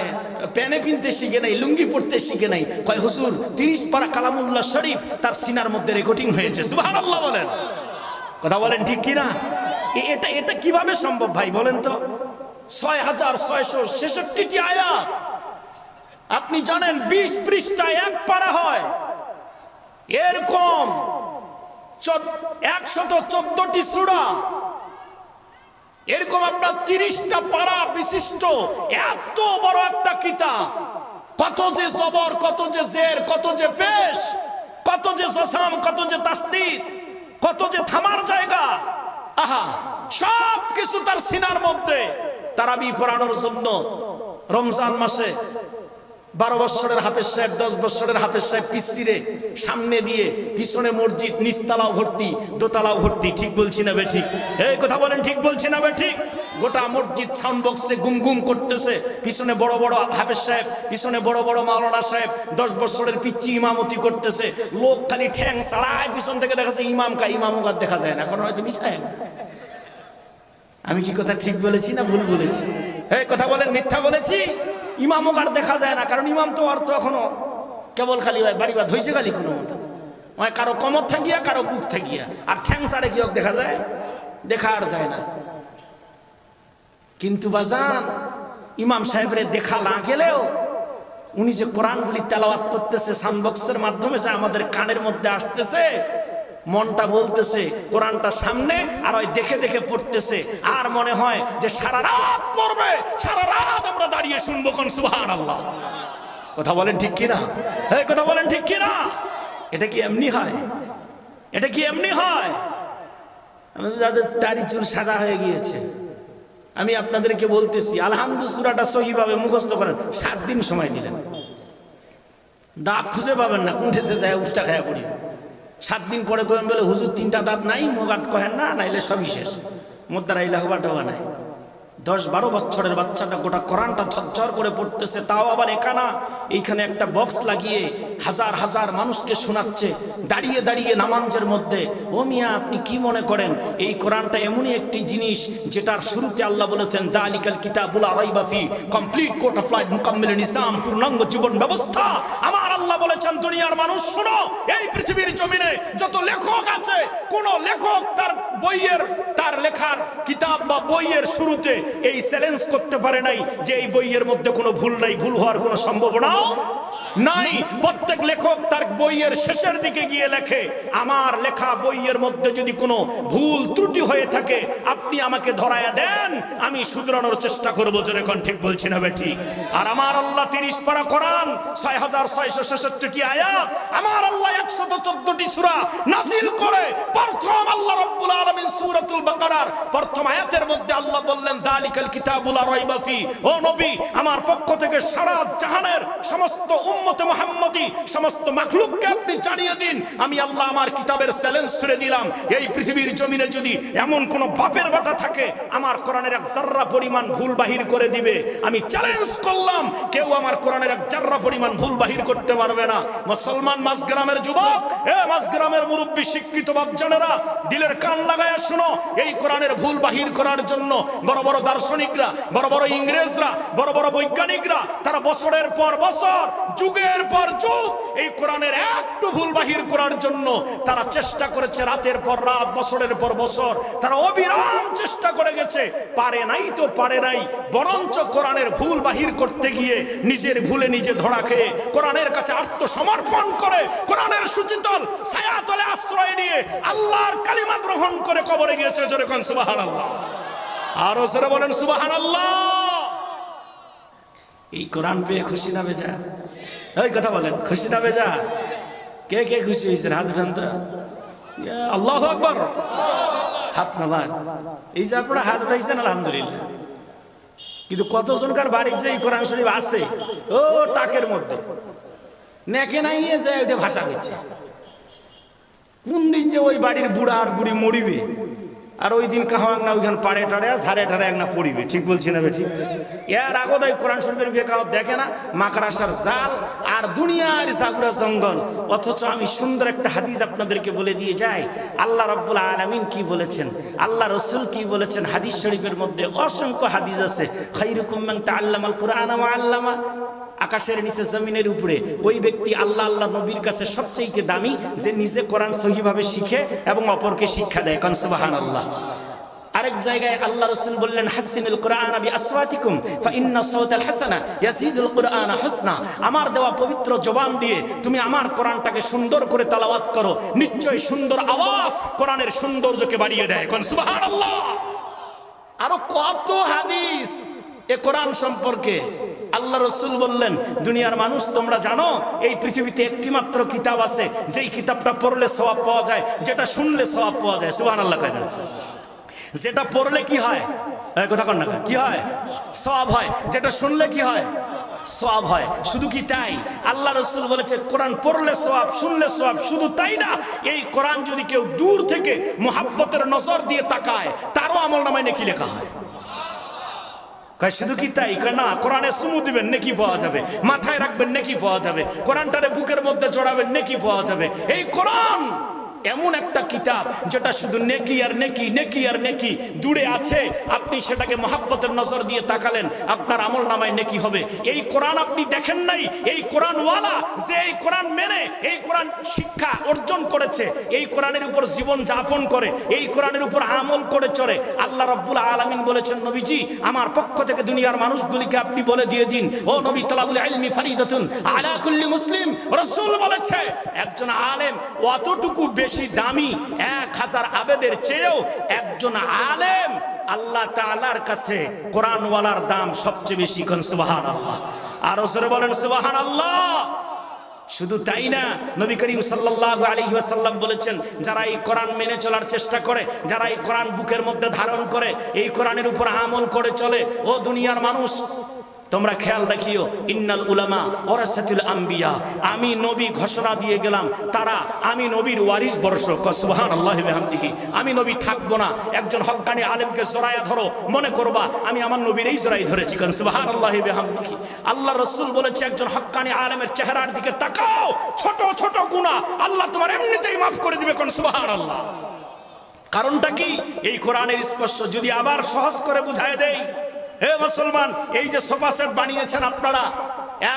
S1: প্যানে পিনতে শিখে নাই লুঙ্গি পড়তে শিখে নাই কয় হুজুর 30 পারা কালামুল্লাহ শরীফ তার সিনার মধ্যে রেকর্ডিং হয়েছে সুবহানাল্লাহ বলেন কথা বলেন ঠিক কি না এটা এটা কিভাবে সম্ভব ভাই বলেন তো 6666টি আয়াত আপনি জানেন 20 পৃষ্ঠায় এক পারা হয় এরকম 114টি সূরা এরকম আপনার 30টা পারা বিশিষ্ট এত বড় একটা কিতাব কত যে জবর কত যে জের কত যে পেশ কত যে জসাম কত যে তাসদীদ কত যে থামার জায়গা আহা সব কিছু তার সিনার মধ্যে তারাবি পড়ানোর জন্য রমজান মাসে
S2: 12 বছরের হাফেজ সাহেব, 10 বছরের হাফেজ সাহেব পিসিরে সামনে দিয়ে, পিছনে মসজিদ, নিচতলাও ভর্তি, দোতলাও ভর্তি। ঠিক বলছি না বে ঠিক? এই কথা বলেন, ঠিক বলছি না বে ঠিক? গোটা মসজিদ সাউন্ড বক্সে গুম গুম করতেছে, পিছনে বড় বড় হাফেজ সাহেব, পিছনে বড় বড় মাওলানা সাহেব, 10 বছরের পিচ্চি ইমামতি করতেছে। লোক খালি ঠ্যাং ছাড়ায়, পিছন থেকে দেখা যাচ্ছে ইমামকার দেখা যায় না। এখন হয়তো মিশায়। আমি কি কথা ঠিক বলেছি না ভুল বলেছি? এই কথা বলেন, মিথ্যা বলেছি? ইমামকার দেখা যায় না, কারণ ইমাম তো অর্থ এখনো কেবল খালি বাড়ি বা ধৈছে খালি কোনো মতো কারো কমর থাকিয়া, কারো বুক থাকিয়া, আর ঠ্যাং ছাড়ে কি দেখা যায়? দেখা আর যায় না। কিন্তু বাজান, ইমাম সাহেবের দেখা না গেলেও উনি যে কোরআনগুলি তেলাওয়াত করতেছে সাউন্ডবক্সের মাধ্যমে, যে আমাদের কানের মধ্যে আসতেছে, মনটা বলতেছে কোরআনটা সামনে, আর ওই দেখে দেখে পড়তেছে, আর মনে হয় যে সারা রাত পড়বে, সারা রাত আমরা দাঁড়িয়ে শুনবো কোন সুবহানাল্লাহ। কথা বলেন ঠিক কিনা? এই কথা বলেন ঠিক কিনা? এটা কি এমনি হয়? এটা কি এমনি হয়? আমাদের যাদের দাড়ি চুল সাদা হয়ে গিয়েছে, আমি আপনাদেরকে বলতেছি, আলহামদুলিল্লাহ সূরাটা সহিভাবে মুখস্থ করেন। 7 দিন সময় দিলেন, দাঁত খুঁজে পাবেন না, কুণ্ঠেতে যায় উষ্টা খায়া পড়ি। 7 দিন পরে কহেন বলে হুজুর 3টা দাঁত নাই, মোগাত কহেন না, নাইলে সবই শেষ। মোদ্দারা ইলাহ বাটাওয়া নাই। 10-12 বছরের বাচ্চাটা গোটা কোরআনটা ঝরঝর করে পড়তেছে, তাও আবার একানা। এইখানে একটা বক্স লাগিয়ে হাজার হাজার মানুষকে শোনাচ্ছে, দাঁড়িয়ে দাঁড়িয়ে নামাজের মধ্যে। ও মিয়া, আপনি কি মনে করেন এই কোরআনটা এমনই একটি জিনিস যেটার শুরুতে আল্লাহ বলেছেন যালিকাল কিতাবুল লা রাইবা ফি, কমপ্লিট কোড অফ লাইফ, মুকাম্মিলুল ইসলাম, পূর্ণাঙ্গ জীবন ব্যবস্থা। আমার আল্লাহ বলেছেন, দুনিয়ার মানুষ শোনো, এই পৃথিবীর জমিনে যত লেখক আছে, কোন লেখক তার বইয়ের, তার লেখার কিতাব বা বইয়ের শুরুতে এই চ্যালেঞ্জ করতে পারে নাই যে এই বইয়ের মধ্যে কোনো ভুল নাই, ভুল হওয়ার কোনো সম্ভাবনাও নাই। প্রত্যেক লেখক তার বইয়ের শেষের দিকে গিয়ে লেখে, আমার লেখা বইয়ের মধ্যে যদি কোনো ভুল ত্রুটি হয়ে থাকে আপনি আমাকে ধরায়া দেন, আমি শুধরানোর চেষ্টা করবো। যেরকম ঠিক বলছি না বেঠি? আর আমার আল্লাহ 30 পারা কোরআন, 6666টি আয়াত, আমার আল্লাহ 114টি সূরা নাযিল করে। প্রথম আল্লাহ রাব্বুল আলামিন সূরাতুল বাকারার প্রথম আয়াতের মধ্যে আল্লাহ বললেন যালিকাল কিতাবুল লা রাইবা ফি। ও নবী, আমার পক্ষ থেকে সারা জাহানের সমস্ত উম্মতে মুহাম্মদী, সমস্ত মাখলুককে আপনি জানিয়ে দিন, আমি আল্লাহ আমার কিতাবের চ্যালেঞ্জ ছুড়ে দিলাম। এই পৃথিবীর জমিনে যদি এমন কোন বাপের বেটা থাকে আমার কোরআনের এক জাররা পরিমাণ ভুল বাহির করে দিবে, আমি চ্যালেঞ্জ করলাম, কেউ আমার কোরআনের এক জাররা পরিমাণ ভুল বাহির করতে পারবে না। মুসলমান মাসগ্রামের যুবক, এ মাসগ্রামের মুরব্বী, শিক্ষিত বাপজানেরা, দিলের কান লাগায়া শুনো। এই কোরআনের ভুল বাহির করার জন্য বড় বড় দার্শনিকরা, বড় বড় ইংরেজরা, বড় বড় বৈজ্ঞানিকরা, তারা বছরের পর বছর, যুগের পর যুগ এই কোরআনের একটু ভুল বাহির করার জন্য তারা চেষ্টা করেছে, রাতের পর রাত, বছরের পর বছর তারা অবিরাম চেষ্টা করে গেছে। পারে নাই তো পারে নাই, বরঞ্চ কোরআনের ভুল বাহির করতে গিয়ে নিজের ভুলে নিজে ধরা খেয়ে কোরআনের কাছে আত্মসমর্পণ করে কোরআনের সুচিতল ছায়াতলে আশ্রয় নিয়ে আল্লাহর কালিমা গ্রহণ করে কবরে গিয়েছে। যেরকম সুবহানাল্লাহ, আরো জোরে বলেন সুবহানাল্লাহ। এই কোরআন পেয়ে খুশি না বেজা? এই কথা বলেন, খুশি না বেজা? কে কে খুশি হয়েছেন? হাত উঠান তো। আল্লাহু আকবার। হাত নামান। এই যে আপনারা হাত উঠাইছেন, আলহামদুলিল্লাহ। কিন্তু কতজনকার বাড়ির যে কোরআন শরীফ আছে ও টাকের মধ্যে নেকে নাই যায়, ওইটা ভাষা হচ্ছে। কোন দিন যে ওই বাড়ির বুড়া আর বুড়ি মরিবে, আর ওই দিন কাহা না ওইখানে পাড়ে টাড়ে ঝাড়ে টাড়ে এক না পড়িবে। ঠিক বলছি না বেঠি? এর আগত ওই কোরআন শরীফের কাউ দেখে না, মাকড়াসার জাল আর দুনিয়ার জাগুরা জঙ্গল। অথচ আমি সুন্দর একটা হাদিস আপনাদেরকে বলে দিয়ে যাই, আল্লাহ রাব্বুল আলামিন কি বলেছেন, আল্লাহ রাসূল কি বলেছেন। হাদিস শরীফের মধ্যে অসংখ্য হাদিস আছে। খায়রুকুম মান তাআল্লামাল কুরআনা ওয়া আল্লামা। আকাশের নিচে জমিনের উপরে ওই ব্যক্তি আল্লাহ আল্লাহ নবীর কাছে সবচেয়ে দামি, যে নিজে কোরআন সহিভাবে শিখে এবং অপরকে শিক্ষা দেয়। কোন সুবহানাল্লাহ। আরেক জায়গায় আল্লাহ রাসূল বললেন, হাসিনুল কুরআনা বিআসওয়াতিকুম ফাইন্না সাওতাল হাসানা ইয়াজিদুল কুরআনা হুসনা। আমার দেওয়া পবিত্র জবান দিয়ে তুমি আমার কোরআনটাকে সুন্দর করে তেলাওয়াত করো, নিশ্চয় সুন্দর আওয়াজ কোরআনের সৌন্দর্যকে বাড়িয়ে দেয়। কোন সুবহানাল্লাহ। আরো কত হাদিস এ কোরআন সম্পর্কে। আল্লাহ রাসূল বললেন, দুনিয়ার মানুষ, তোমরা জানো এই পৃথিবীতে একটি মাত্র কিতাব আছে, যেই কিতাবটা পড়লে সওয়াব পাওয়া যায়, যেটা শুনলে সওয়াব পাওয়া যায়। সুবহানাল্লাহ কয় না? যেটা পড়লে কি হয়, কথা কন না, কি হয়? সওয়াব হয়। যেটা শুনলে কি হয়? সওয়াব হয়। শুধু কি তাই? আল্লাহ রাসূল বলেছে কোরআন পড়লে সওয়াব, শুনলে সওয়াব। শুধু তাই না, এই কোরআন যদি কেউ দূর থেকে মুহাব্বতের নজর দিয়ে তাকায়, তারও আমলনামায় নেকি লেখা হয়। শুধু কি তাই? না, কোরআনে চুমু দিবেন নেকি পাওয়া যাবে, মাথায় রাখবেন নেকি পাওয়া যাবে, কোরআনটারে বুকের মধ্যে জড়াবেন নেকি পাওয়া যাবে। এই কোরআন এমন একটা কিতাব যেটা শুধু নেকি আর নেকি, নেকি আর নেকি দূরে আছে। আপনি সেটাকে মহাব্বতের নজর দিয়ে তাকালেন, আপনার আমল নামায় নেকি হবে। এই কোরআন আপনি দেখেন নাই, এই কোরআনওয়ালা যে এই কোরআন মেনে এই কোরআন শিক্ষা অর্জন করেছে, এই কোরআনের উপর জীবন যাপন করে, এই কোরআনের উপর আমল করে চলে। আল্লাহ রাব্বুল আলামিন বলেছেন, নবীজি আমার পক্ষ থেকে দুনিয়ার মানুষগুলিকে আপনি বলে দিয়ে দিন, ও নবী, তালাবুল ইলমি ফরিদাতুন আলা কুল্লি মুসলিম। রাসূল বলেছে একজন আলেম অতটুকু বেশি দামি 1000 আবেদের চেয়েও একজন আলেম আল্লাহ তাআলার কাছে কোরআনওয়ালার দাম সবচেয়ে বেশি। কোন সুবহানাল্লাহ, আর জোরে বলেন সুবহানাল্লাহ। শুধু তাই না, নবী করিম সাল্লাল্লাহু আলাইহি ওয়াসাল্লাম বলেছেন যারা এই কোরআন মেনে চলার চেষ্টা করে, যারা এই কোরআন বুকের মধ্যে ধারণ করে, এই কোরআনের উপর আমল করে চলে, ও দুনিয়ার মানুষ তোমরা খেয়াল রাখিও, ইন্নাল উলামা ওয়ারাসাতুল আম্বিয়া। আমি নবী ঘোষণা দিয়ে গেলাম, তারা আমি নবীর ওয়ারিস বর্ষ। সুবহানাল্লাহি ওয়া বিহামদিহি। আমি নবী থাকবো না। একজন হক্কানি আলেমকে জড়ায়া ধরো, মনে করবা আমি আমার নবীর এই জড়াই ধরেছি। সুবহানাল্লাহি ওয়া বিহামদিহি। আল্লাহ রাসূল বলেছে একজন হক্কানি আলেমের চেহারার দিকে তাকাও, ছোট ছোট গুনাহ আল্লাহ তোমার এমনিতেই মাফ করে দিবে। কোন সুবহানাল্লাহ। কারণটা কি? এই কোরআনের স্পর্শ। যদি আবার সহজ করে বুঝায় দেই, হে মুসলমান, এই যে সোফা সেট বানিয়েছেন আপনারা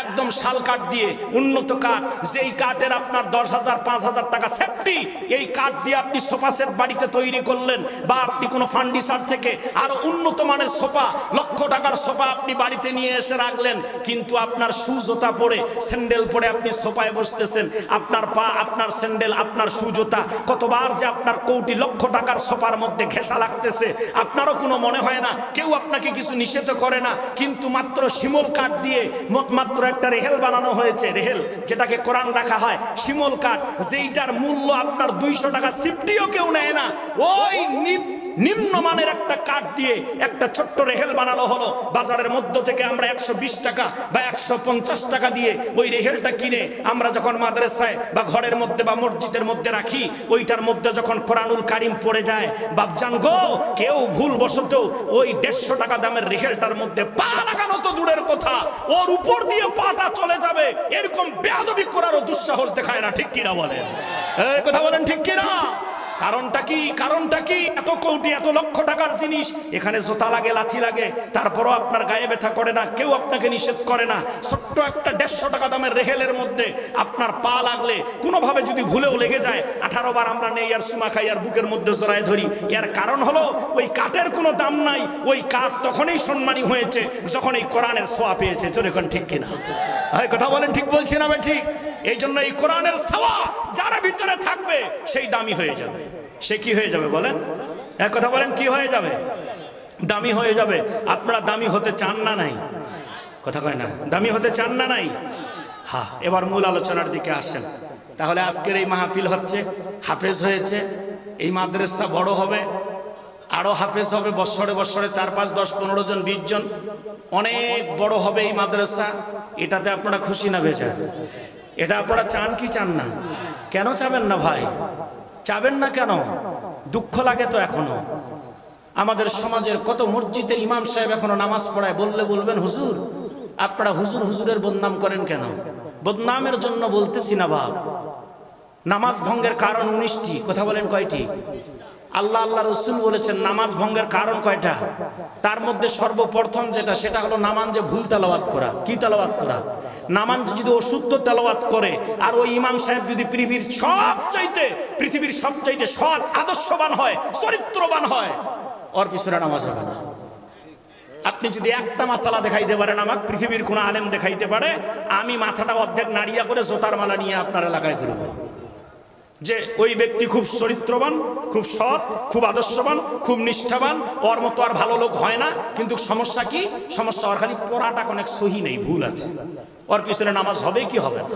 S2: একদম শাল কাঠ দিয়ে, উন্নত কাঠ, যেই কাঠের আপনার 10,000 5,000 টাকা সেফটি, এই কাঠ দিয়ে আপনি সোফা সেট বাড়িতে তৈরি করলেন, বা আপনি কোনো ফার্নিচার থেকে আরো উন্নত মানের সোফা, লক্ষ টাকার সোফা আপনি বাড়িতে নিয়ে এসে রাখলেন, কিন্তু আপনার শু জুতা পরে, স্যান্ডেল পরে আপনি সোফায় বসতেছেন, আপনার পা, আপনার স্যান্ডেল, আপনার শু জুতা কতবার যে আপনার কোটি লক্ষ টাকার সোফার মধ্যে ঘেঁষা লাগতেছে, আপনারও কোনো মনে হয় না, কেউ আপনাকে কিছু নিষেধ করে না, কিন্তু মাত্র শিমুল কাঠ দিয়ে মাত্র একটা রেহেল বানানো হয়েছে, রেহেল যেটাকে কোরআন রাখা হয়, শিমুল কাঠ, যেইটার মূল্য আপনার 200 টাকা সিফটিও কেউ নেয় না, ওই নিম্নমানের একটা কাঠ দিয়ে একটা ছোট্ট রেহেল বানানো হলো। বাজারের মধ্য থেকে আমরা 120 টাকা বা 150 টাকা দিয়ে ওই রেহেলটা কিনে আমরা যখন মাদ্রাসায় বা ঘরের মধ্যে বা মসজিদের মধ্যে রাখি, ওইটার মধ্যে যখন কোরআনুল কারীম পড়ে যায়, বাপজান গো, কেউ ভুল বশত ওই 150 টাকা দামের রেহেলটার মধ্যে পা লাগানো তো দূরের কথা, ওর উপর দিয়ে পাটা চলে যাবে, এরকম বেয়াদবি করারও দুঃসাহস দেখায় না। ঠিক কিনা বলেন? এই কথা বলেন, ঠিক কিনা? কারণটা কি? কারণটা কি? এত কোটি এত লক্ষ টাকার জিনিস, এখানে জোতা লাগে, লাথি লাগে, তারপরও আপনার গায়ে ব্যথা করে না, কেউ আপনাকে নিষেধ করে না। ছোট্ট একটা 150 টাকা দামের রেহেলের মধ্যে আপনার পা লাগলে কোনোভাবে যদি ভুলেও লেগে যায়, 18 বার আমরা নেই আর সুমা খাই আর বুকের মধ্যে জড়ায় ধরি। এর কারণ হলো ওই কাঠের কোনো দাম নাই। ওই কাঠ তখনই সম্মানী হয়েছে যখন এই কোরআনের ছোঁয়া পেয়েছে। চলে কোন ঠিক কিনা? হয় কথা বলেন, ঠিক বলছি না ভাই? ঠিক। এই জন্য এই কোরআনের ছোঁয়া যারা ভিতরে থাকবে সেই দামি হয়ে যাবে। সে কি হয়ে যাবে বলেন? এক কথা বলেন, কি হয়ে যাবে? দামি হয়ে যাবে। আপনারা দামি হতে চান না নাই? কথা কয় না, দামি হতে চান না নাই? হ্যাঁ, এবার মূল আলোচনার দিকে আসেন। তাহলে আজকের এই মাহফিল হচ্ছে, হাফেজ হয়েছে, এই মাদ্রাসা বড় হবে, আরো হাফেজ হবে বৎসরে বৎসরে 4 5 10 15 জন 20 জন, অনেক বড় হবে এই মাদ্রাসা। এটাতে আপনারা খুশি না বেজার? এটা আপনারা চান কি চান না? কেন চাবেন না ভাই? চাবেন না কেন? দুঃখ লাগে তো এখনো। আমাদের সমাজের কত মসজিদের ইমাম সাহেব এখনো নামাজ পড়ায়, বললে বলবেন হুজুর আপনারা হুজুর হুজুরের বদনাম করেন কেন? বদনামের জন্য বলতেছি না বাপ। নামাজ ভঙ্গের কারণ 19টি। কথা বলেন কয়টি? আল্লাহ আল্লাহ রসুল বলেছেন নামাজ ভঙ্গের কারণ কয়টা? তার মধ্যে সর্বপ্রথম যেটা, সেটা হলো নামাজ যে ভুল তেলাওয়াত করা। কি তেলাওয়াত করা? নামাজ যদি অশুদ্ধ তেলাওয়াত করে, আর ওই ইমাম সাহেব যদি পৃথিবীর সবচাইতে সৎ আদর্শবান হয়, চরিত্রবান হয়, ওর পিছনে নামাজ হবে না। আপনি যদি একটা মাসালা দেখাইতে পারেন আমাকে, পৃথিবীর কোন আলেম দেখাইতে পারে, আমি মাথাটা অর্ধেক নাড়িয়া করে জোতার মালা নিয়ে আপনার এলাকায় ঘুরব, যে ওই ব্যক্তি খুব চরিত্রবান, খুব সৎ, খুব আদর্শবান, খুব নিষ্ঠাবান, ওর মতো আর ভালো লোক হয় না। কিন্তু সমস্যা কি? সমস্যা ওর খালি পড়াটা অনেক সহি নেই, ভুল আছে। ওর পিছনে নামাজ হবে কি হবে না?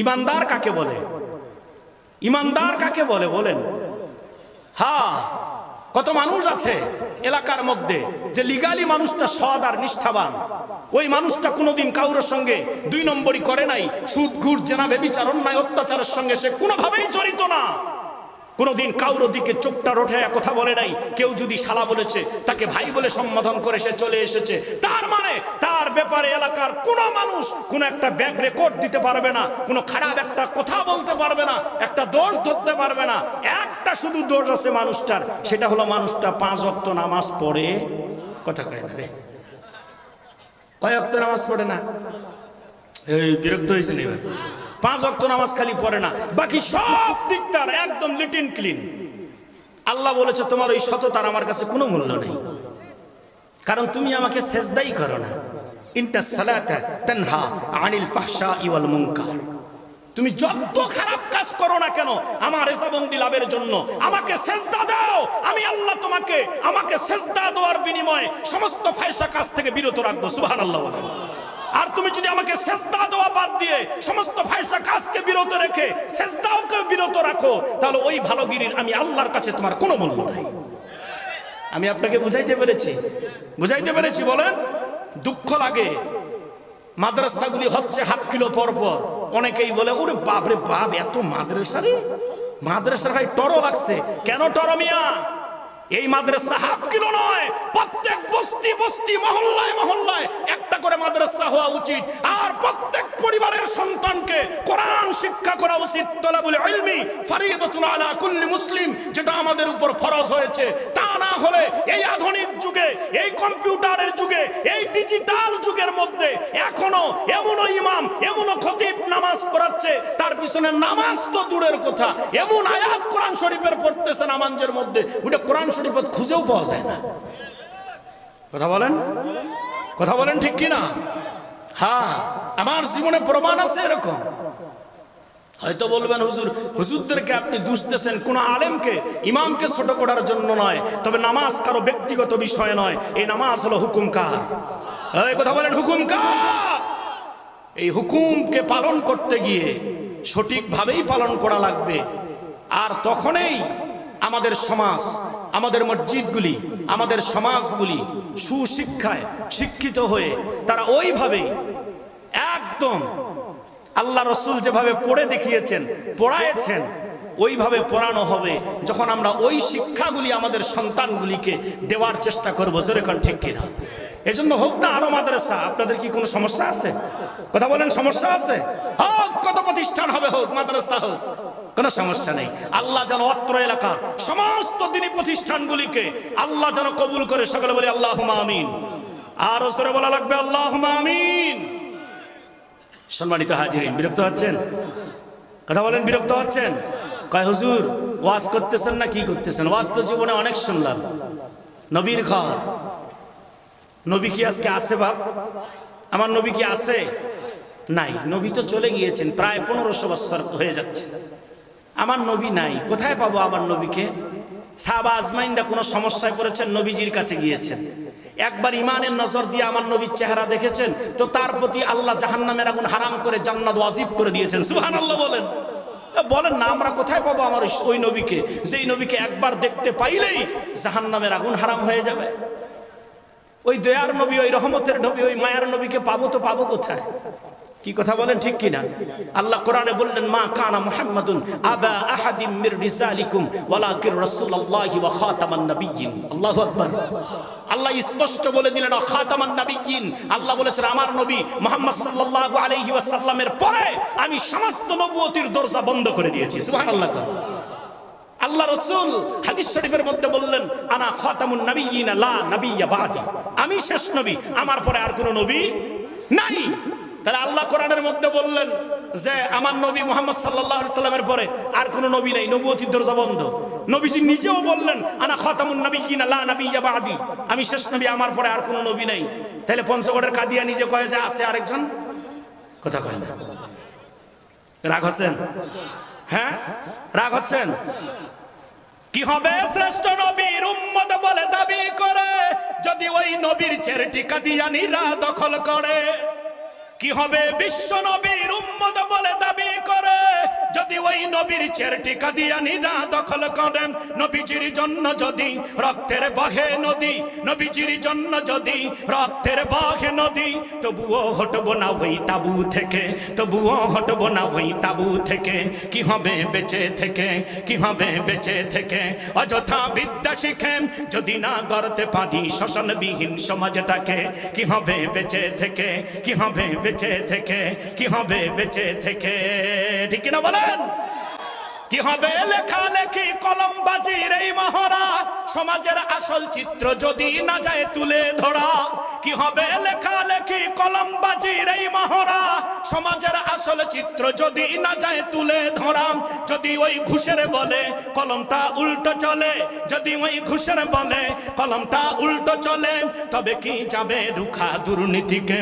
S2: ইমানদার কাকে বলে? ইমানদার কাকে বলে বলেন? হ্যাঁ,
S1: কত মানুষ আছে এলাকার মধ্যে যে লিগালি মানুষটা সৎ আর নিষ্ঠাবান, ওই মানুষটা কোনোদিন কাউরের সঙ্গে 2 নম্বরই করে নাই, সুদ ঘুষ জেনা ব্যভিচার অন্যায় অত্যাচারের সঙ্গে সে কোনোভাবেই জড়িত না, কোনোদিন কাউর দিকে চোখটা রোঠায় কথা বলে নাই, কেউ যদি শালা বলেছে তাকে ভাই বলে সম্বোধন করে সে চলে এসেছে, তার মানে তার ব্যাপারে এলাকার কোনো মানুষ কোনো একটা ব্যাক রেকর্ড দিতে পারবে না, কোনো খারাপ একটা কথা বলতে পারবে না, একটা দোষ ধরতে পারবে না। একটা শুধু দোষ আছে মানুষটার, সেটা হলো মানুষটা 5 ওয়াক্ত নামাজ পড়ে, কথা কয় না রে, কয় ওয়াক্ত নামাজ পড়ে না, এই বিরক্ত হয়েছে না, 5 ওয়াক্ত নামাজ খালি পড়ে না, বাকি সব দিক তার একদম লিটিন ক্লিন। আল্লাহ বলেছে তোমার ওই সততার আমার কাছে কোনো মূল্য নেই, কারণ তুমি আমাকে সেজদাই করো না। ইন্নাস সালাতা তানহা আনিল ফাহশাই ওয়াল মুনকার, তুমি যত খারাপ কাজ করো না কেন আমার রেজাবন্দি লাভের জন্য আমাকে সেজদা দাও, আমি আল্লাহ তোমাকে আমাকে সেজদা দেওয়ার বিনিময়ে সমস্ত ফাহিশা কাজ থেকে বিরত রাখবো। সুবহানাল্লাহ। আর তুমি যদি আমাকে সেজদা দেওয়া বাদ দিয়ে সমস্ত ফাহিশা কাজকে বিরত রেখে সেজদাওকে বিরত রাখো, তাহলে ওই ভালোগিরির আমি আল্লাহর কাছে তোমার কোনো মূল্য নাই। আমি আপনাকে বুঝাইতে পেরেছি বলেন? দুঃখ লাগে, মাদ্রাসাগুলি হচ্ছে হাফ কিলো পর পর, অনেকেই বলে ওরে বাপ রে বাপ এত মাদ্রাসার ভাই টরো লাগছে কেন? টরো মিয়া, এই মাদ্রাসা হাফ কিলো নয়, প্রত্যেক বস্তি বস্তি মহল্লায় মহল্লায় একটা করে মাদ্রাসা হওয়া উচিত, আর প্রত্যেক পরিবারের সন্তানকে কোরআন শিক্ষা করা উচিত। তলাবুল ইলমি ফরিদাতুন আলা কুল্লি মুসলিম, যেটা আমাদের উপর ফরজ হয়েছে। তা না হলে এই আধুনিক যুগে, এই কম্পিউটারের যুগে, এই ডিজিটাল যুগের মধ্যে এখনো এমনও ইমাম এমনও খতিব নামাজ পড়াচ্ছে, তার পিছনে নামাজ তো দূরের কথা, এমন আয়াত কোরআন শরীফের পড়তেছে নামাজের মধ্যে, ওটা কোরআন শরীফত খুঁজেও পাওয়া যায় না। কথা বলেন ঠিক কি না? হ্যাঁ, আমার জীবনে প্রমাণ আছে এরকম। হয়তো বলবেন হুজুরদেরকে আপনি দুষতেছেন, কোন আলেমকে ইমামকে ছোট করার জন্য নয়, তবে নামাজ কারো ব্যক্তিগত বিষয় নয়, এই নামাজ হলো হুকুম কার। এই কথা বলেন, হুকুম কার? এই হুকুমকে পালন করতে গিয়ে সঠিকভাবেই পালন করা লাগবে। আর তখনই আমাদের সমাজ, আমাদের মসজিদগুলি, আমাদের সমাজগুলি সুশিক্ষায় শিক্ষিত হয়ে তারা ওইভাবেই একদম আল্লাহ রসুল যেভাবে পড়ে দেখিয়েছেন, পড়ায়েছেন, ওইভাবে পড়ানো হবে। যখন আমরা ওই শিক্ষাগুলি আমাদের সন্তানগুলিকে দেওয়ার চেষ্টা করবো, জোরে কোন ঠিক কিনা? এজন্য হোক না আরো মাদ্রাসা। আপনাদের কি কোনো সমস্যা আছে? কথা বলেন, সমস্যা আছে? হোক, কত প্রতিষ্ঠান হবে, হোক মাদ্রাসা হোক, কোনো সমস্যা নেই। আল্লাহ যেন অত্র এলাকার সমস্ত দিনী প্রতিষ্ঠানগুলিকে আল্লাহ যেন কবুল করে। সকলে বলি আল্লাহুম্মা আমিন। আর ওসরে বলা লাগবে আল্লাহুম্মা আমিন। সম্মানিত হাজিরিন, বিরক্ত হচ্ছেন? কথা বলেন, বিরক্ত হচ্ছেন? কয় হুজুর ওয়াজ করতেছেন না কি করতেছেন? ওয়াজ তো জীবনে অনেক শুনলাম। নবীর ঘর, নবী কি আজকে আছে? বাপ, আমার নবী কি আছে? নাই, নবী তো চলে গিয়েছেন, প্রায় 1500 বছর হয়ে যাচ্ছে। আমার নবী নাই, কোথায় পাবো আমার নবীকে? সাহাবা আজমাইনরা কোনো সমস্যায় পড়েছেন, নবীজির কাছে গিয়েছেন। একবার ইমানের নজর দিয়ে আমার নবীর চেহারা দেখেছেন, তো তার প্রতি আল্লাহ জাহান্নামের আগুন হারাম করে জান্নাত ওয়াজিব করে দিয়েছেন। সুবহানাল্লাহ বলেন। বলেন না, আমরা কোথায় পাবো আমার ওই নবীকে, যেই নবীকে একবার দেখতে পাইলেই জাহান্নামের আগুন হারাম হয়ে যাবে? ওই দয়ার নবী, ওই রহমতের নবী, ওই মায়ার নবীকে পাবো তো পাবো কোথায়? কি কথা বলেন, ঠিক কিনা? আল্লাহ কোরআনে বললেন, মা কানা মুহাম্মাদুন আবা আহাদিম মির রিসালিকুম ওয়ালাকিন রাসূলুল্লাহি ওয়া খাতামান নাবিয়্যিন। আল্লাহু আকবার। আল্লাহ স্পষ্ট বলে দিলেন খাতামান নাবিয়্যিন। আল্লাহ বলেছেন আমার নবী মুহাম্মদ সাল্লাল্লাহু আলাইহি ওয়াসাল্লামের পরে আমি সমস্ত নবুয়তির দরজা বন্ধ করে দিয়েছি। সুবহানাল্লাহ। আল্লাহ রাসূল হাদিস শরীফের মধ্যে বললেন, আনা খাতামুন নাবিয়্যিন লা নাবিয়্যা বাদি, আমি শেষ নবী, আমার পরে আর কোনো নবী নাই। তাহলে আল্লাহ কোরআনের মধ্যে বললেন যে আমার নবী মুহাম্মদ সাল্লাল্লাহু আলাইহি ওয়াসাল্লামের পরে আর কোনো নবী নাই, নবুয়তির দরজা বন্ধ। নবীজি নিজেও বললেন, আনা খাতামুন নাবিয়্যিন লা নাবিয়্যা বাদি, আমি শেষ নবী, আমার পরে আর কোনো নবী নাই। তাহলে পঞ্চগড়ের কাদিয়া নিজে কয়ে যে আছে আরেকজন, কথা কয় না। রাগ হচ্ছেন? হ্যাঁ, রাগ হচ্ছেন? কি হবে শ্রেষ্ঠ নবীর উম্মত বলে দাবি করে যদি ওই নবীর চেরটি কাদিয়ানীরা দখল করে? কি হবে বিশ্ব নবীর উম্মত বলে দাবি করে যদি ওই নবীর চেরটি কাদিয়ানীরা দখল করেন, নবীজির জন্য যদি রক্তের বহে নদী, নবীজির জন্য যদি রক্তের বহে নদী, তবুও হটবো না ওই তাবু থেকে, তবুও হটবো না ওই তাবু থেকে। কি হবে বেঁচে থেকে, কি হবে বেঁচে থেকে? অযথা বিদ্যা শিখে যদি না গড়তে পারি শোষণবিহীন সমাজটাকে, কি হবে বেঁচে থেকে, কি হবে বেঁচে থেকে, কি হবে বেঁচে থেকে? ঠিক না বলেন? কি হবে লেখালেখি কলমবাজির এই মহড়া, সমাজের আসল চিত্র যদি না যায় তুলে ধরা? কি হবে লেখালেখি কলমবাজির এই মহড়া, সমাজের আসল চিত্র যদি না যায় তুলে ধরা? যদি ওই ঘুষের বলে কলমটা উল্টো চলে, যদি ওই ঘুষের বলে কলমটা উল্টো চলে, তবে কি যাবে রুখা দুর্নীতিকে,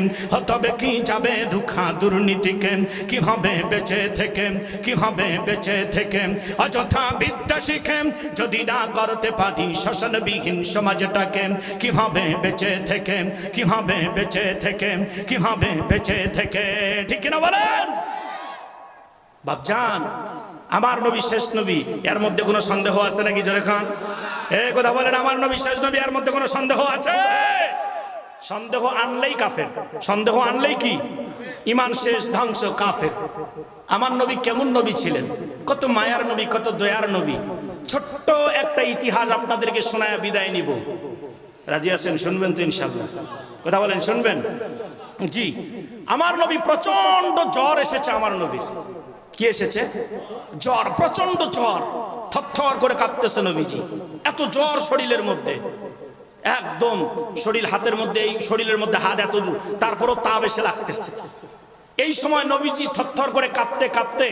S1: তবে কি যাবে রুখা দুর্নীতিকে? কি হবে বেঁচে থেকে, কি হবে বেঁচে থেকে? অযথা বিদ্যা শিখে যদি না গড়তে পারি শোষণবিহীন সমাজটাকে, কি হবে বেঁচে থেকে, কি হবে বেঁচে থেকে, কি হবে বেঁচে থেকে? ঠিক না বলেন? বাপজান, আমার নবী শেষ নবী, এর মধ্যে কোনো সন্দেহ আছে নাকি? জোরে খান এই কথা বলেন, আমার নবী শেষ নবী, এর মধ্যে কোনো সন্দেহ আছে? সন্দেহ আনলেই কাফের, সন্দেহ আনলেই কি? ইমান শেষ, ধ্বংস, কাফের। আমার নবী কেমন নবী ছিলেন? কত মায়ার নবী, কত দয়ার নবী। ছোট্ট একটা ইতিহাস আপনাদেরকে শোনায় বিদায় নিব। রাজি আছেন? শুনবেন তো ইনশাআল্লাহ? কথা বলেন, শুনবেন? জি। আমার নবী প্রচন্ড জ্বর এসেছে আমার নবীর। কি এসেছে? জ্বর, প্রচন্ড জ্বর, থরথর করে কাঁপতেছে নবীজি। এত জ্বর শরীরের মধ্যে, একদম শরীর হাতের মধ্যে, এই শরীরের মধ্যে হাত এত দূর, তারপরও তাপ এসে লাগতেছে। এই সময় নবীজি থরথর করে কাঁপতে কাঁপতে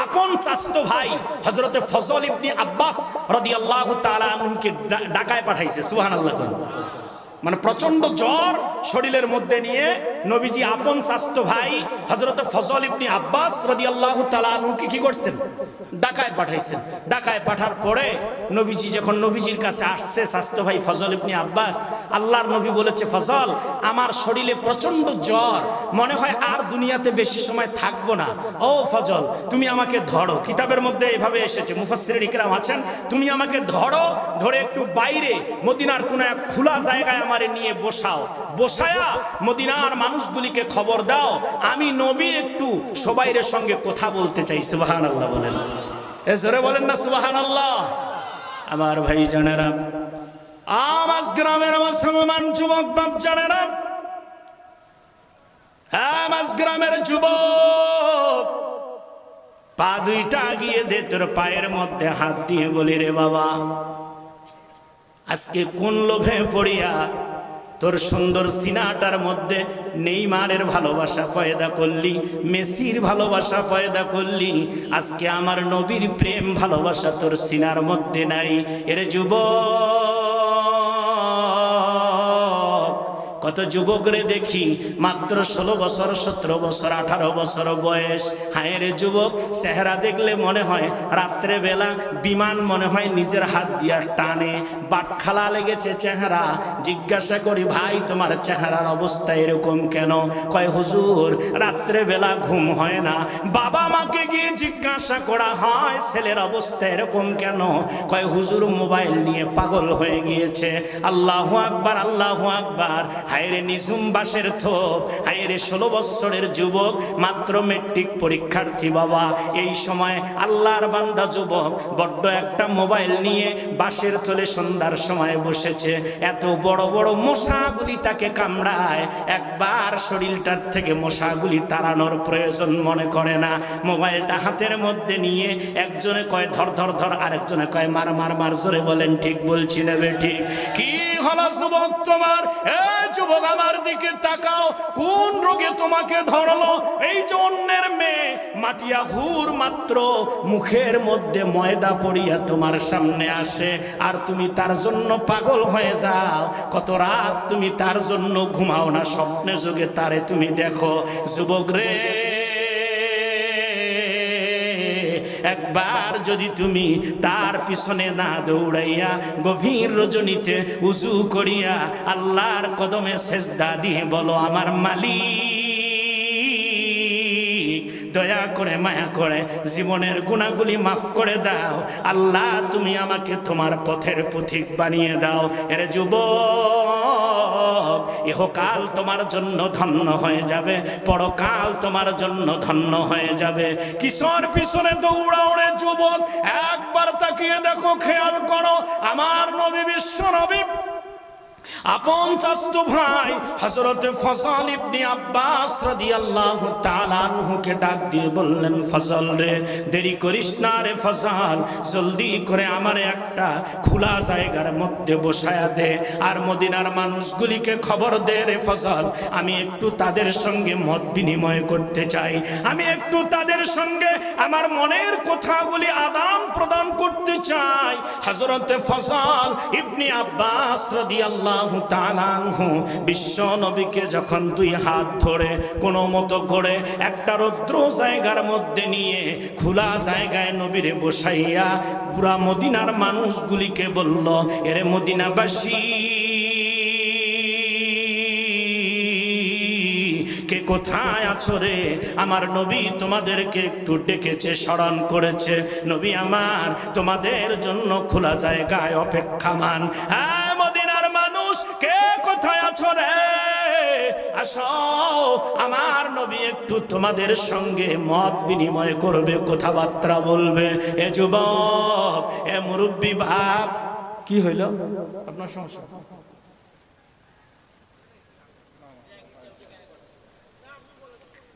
S1: আপন চাচতো ভাই হযরতে ফজল ইবনে আব্বাস রাদিয়াল্লাহু তাআলা আনহুকে ঢাকায় পাঠাইছে। সুবহানাল্লাহ। মানে প্রচন্ড জ্বর শরীরের মধ্যে নিয়ে নবীজি আপন চাচতো ভাই হযরতে ফজল ইবনে আব্বাস রাদিয়াল্লাহু তাআলা আনহুকে কি করছেন? ঢাকায় পাঠাইছেন। ঢাকায় পাঠার পরে নবীজি যখন নবীজির কাছে আসছে চাচতো ভাই ফজল ইবনে আব্বাস, আল্লাহর নবী বলেছে, ফজল, আমার শরীরে প্রচন্ড জ্বর, মনে হয় আর দুনিয়াতে বেশি সময় থাকবো না। ও ফজল, তুমি আমাকে ধরো। কিতাবের মধ্যে এভাবে এসেছে, মুফাসসিরিন ইকরাম আছেন, তুমি আমাকে ধরো, ধরে একটু বাইরে মদিনার কোনো এক খোলা জায়গায় আমারে নিয়ে বসাও, বসায়া মদিনার মানুষগুলিকে খবর দাও আমি নবী একটু সবাইয়ের সঙ্গে কথা বলতে চাই। সুবহানাল্লাহ বলেন, এ জোরে বলেন না সুবহানাল্লাহ। আমার ভাই জানেরা, আমার গ্রামের মুসলমান যুবক বাপ জানেরা, আমার গ্রামের যুবক, পা দুইটা গিয়ে দে তোর পায়ের মধ্যে হাত দিয়ে বলি, রে বাবা, আজকে কোন লোভে পড়িয়া তোর সুন্দর সিনাটার মধ্যে নেইমারের ভালোবাসা পয়দা করলি, মেসির ভালোবাসা পয়দা করলি, আজকে আমার নবীর প্রেম ভালোবাসা তোর সিনার মধ্যে নাই। এরে যুবক, কত যুবকরে দেখি মাত্র 16 বছর, 17 বছর, 18 বছর বয়স। হায় রে যুবক, চেহারা দেখলে মনে হয় রাত্রে বেলা বিমান মনে হয় নিজের হাত দিয়া টানে, বাটখালা লেগেছে চেহারা। জিজ্ঞাসা করি, ভাই তোমার চেহারার অবস্থা এরকম কেন? কয়, হুজুর রাত্রে বেলা ঘুম হয় না। বাবা মাকে গিয়ে জিজ্ঞাসা করা হয়, ছেলের অবস্থা এরকম কেন? কয়, হুজুর মোবাইল নিয়ে পাগল হয়ে গিয়েছে। আল্লাহু আকবার, আল্লাহু আকবার। হায়রে নিঝুম বাসের থোপ, হায়রে 16 বছরের যুবক, মাত্র মেট্রিক পরীক্ষার্থী বাবা। এই সময় আল্লাহর বান্দা যুবক বড্ড একটা মোবাইল নিয়ে বাসের থলে সন্ধ্যার সময় বসেছে। এত বড় বড় মশাগুলি তাকে কামড়ায়, একবার শরীরটার থেকে মশাগুলি তাড়ানোর প্রয়োজন মনে করে না। মোবাইলটা হাতের মধ্যে নিয়ে একজনে কয় ধর ধর ধর, আরেকজনে কয় মার মার মার। জোরে বলেন, ঠিক বলছি না বেঠিক? কি হলো যুবক তোমার? যুবক আমার দিকে তাকাও, কোন রোগে তোমাকে ধরলো? এই যে অন্যের মেয়ে মাটিয়া হুর মাত্র মুখের মধ্যে ময়দা পড়িয়া তোমার সামনে আসে, আর তুমি তার জন্য পাগল হয়ে যাও। কত রাত তুমি তার জন্য ঘুমাও না, স্বপ্নে যোগে তারে তুমি দেখো। যুবক রে, একবার যদি তুমি তার পিছনে না দৌড়াইয়া গভীর রজনীতে উজু করিয়া আল্লাহর কদমে সেজদা দিয়ে বলো, আমার মালিক
S2: দয়া করে মায়া করে জীবনের গুনাহগুলি মাফ করে দাও আল্লাহ, তুমি আমাকে তোমার পথের পথিক বানিয়ে দাও। এর যুবক, ইহকাল তোমার জন্য ধন্য হয়ে যাবে, পরকাল তোমার জন্য ধন্য হয়ে যাবে। কিশোর পিছনে দৌড়াও রে যুবক, একবার তাকিয়ে দেখো, খেয়াল করো, আমার নবী বিশ্ব নবী আপন চাচতো ভাই হযরত ফজল ইবনে আব্বাস রাদিয়াল্লাহু তাআলা আনহুকে ডাক দিয়ে বললেন, ফজল রে, দেরি করিস না রে ফজল, জলদি করে আমার একটা খোলা জায়গার মধ্যে বসায়া দে, আর মদিনার মানুষগুলিকে খবর দে রে ফজল, আমি একটু তাদের সঙ্গে মত বিনিময় করতে চাই, আমি একটু তাদের সঙ্গে আমার মনের কথাগুলি আদান প্রদান করতে চাই। হযরত ফজল ইবনে আব্বাস রাদিয়াল্লাহু তাআলা আনহু বিশ্ব নবীকে যখন দুই হাত ধরে কোনো মতো করে একটা রৌদ্র জায়গার মধ্যে নিয়ে খোলা জায়গায় নবীরে বসাইয়া পুরা মদিনার মানুষগুলিকে বলল, এরে মদিনাবাসী, কে কোথায় আছো রে? আমার নবী তোমাদেরকে একটু ডেকেছে, স্মরণ করেছে, নবী আমার তোমাদের জন্য খোলা জায়গায় অপেক্ষামান। হ্যাঁ মদিনার মানুষ, কে কোথায় আছো রে? আসো, আমার নবী একটু তোমাদের সঙ্গে মত বিনিময় করবে, কথাবার্তা বলবে। এ যুবক, এ মুরব্বী ভাব, কি হইল আপনার সমস্যা?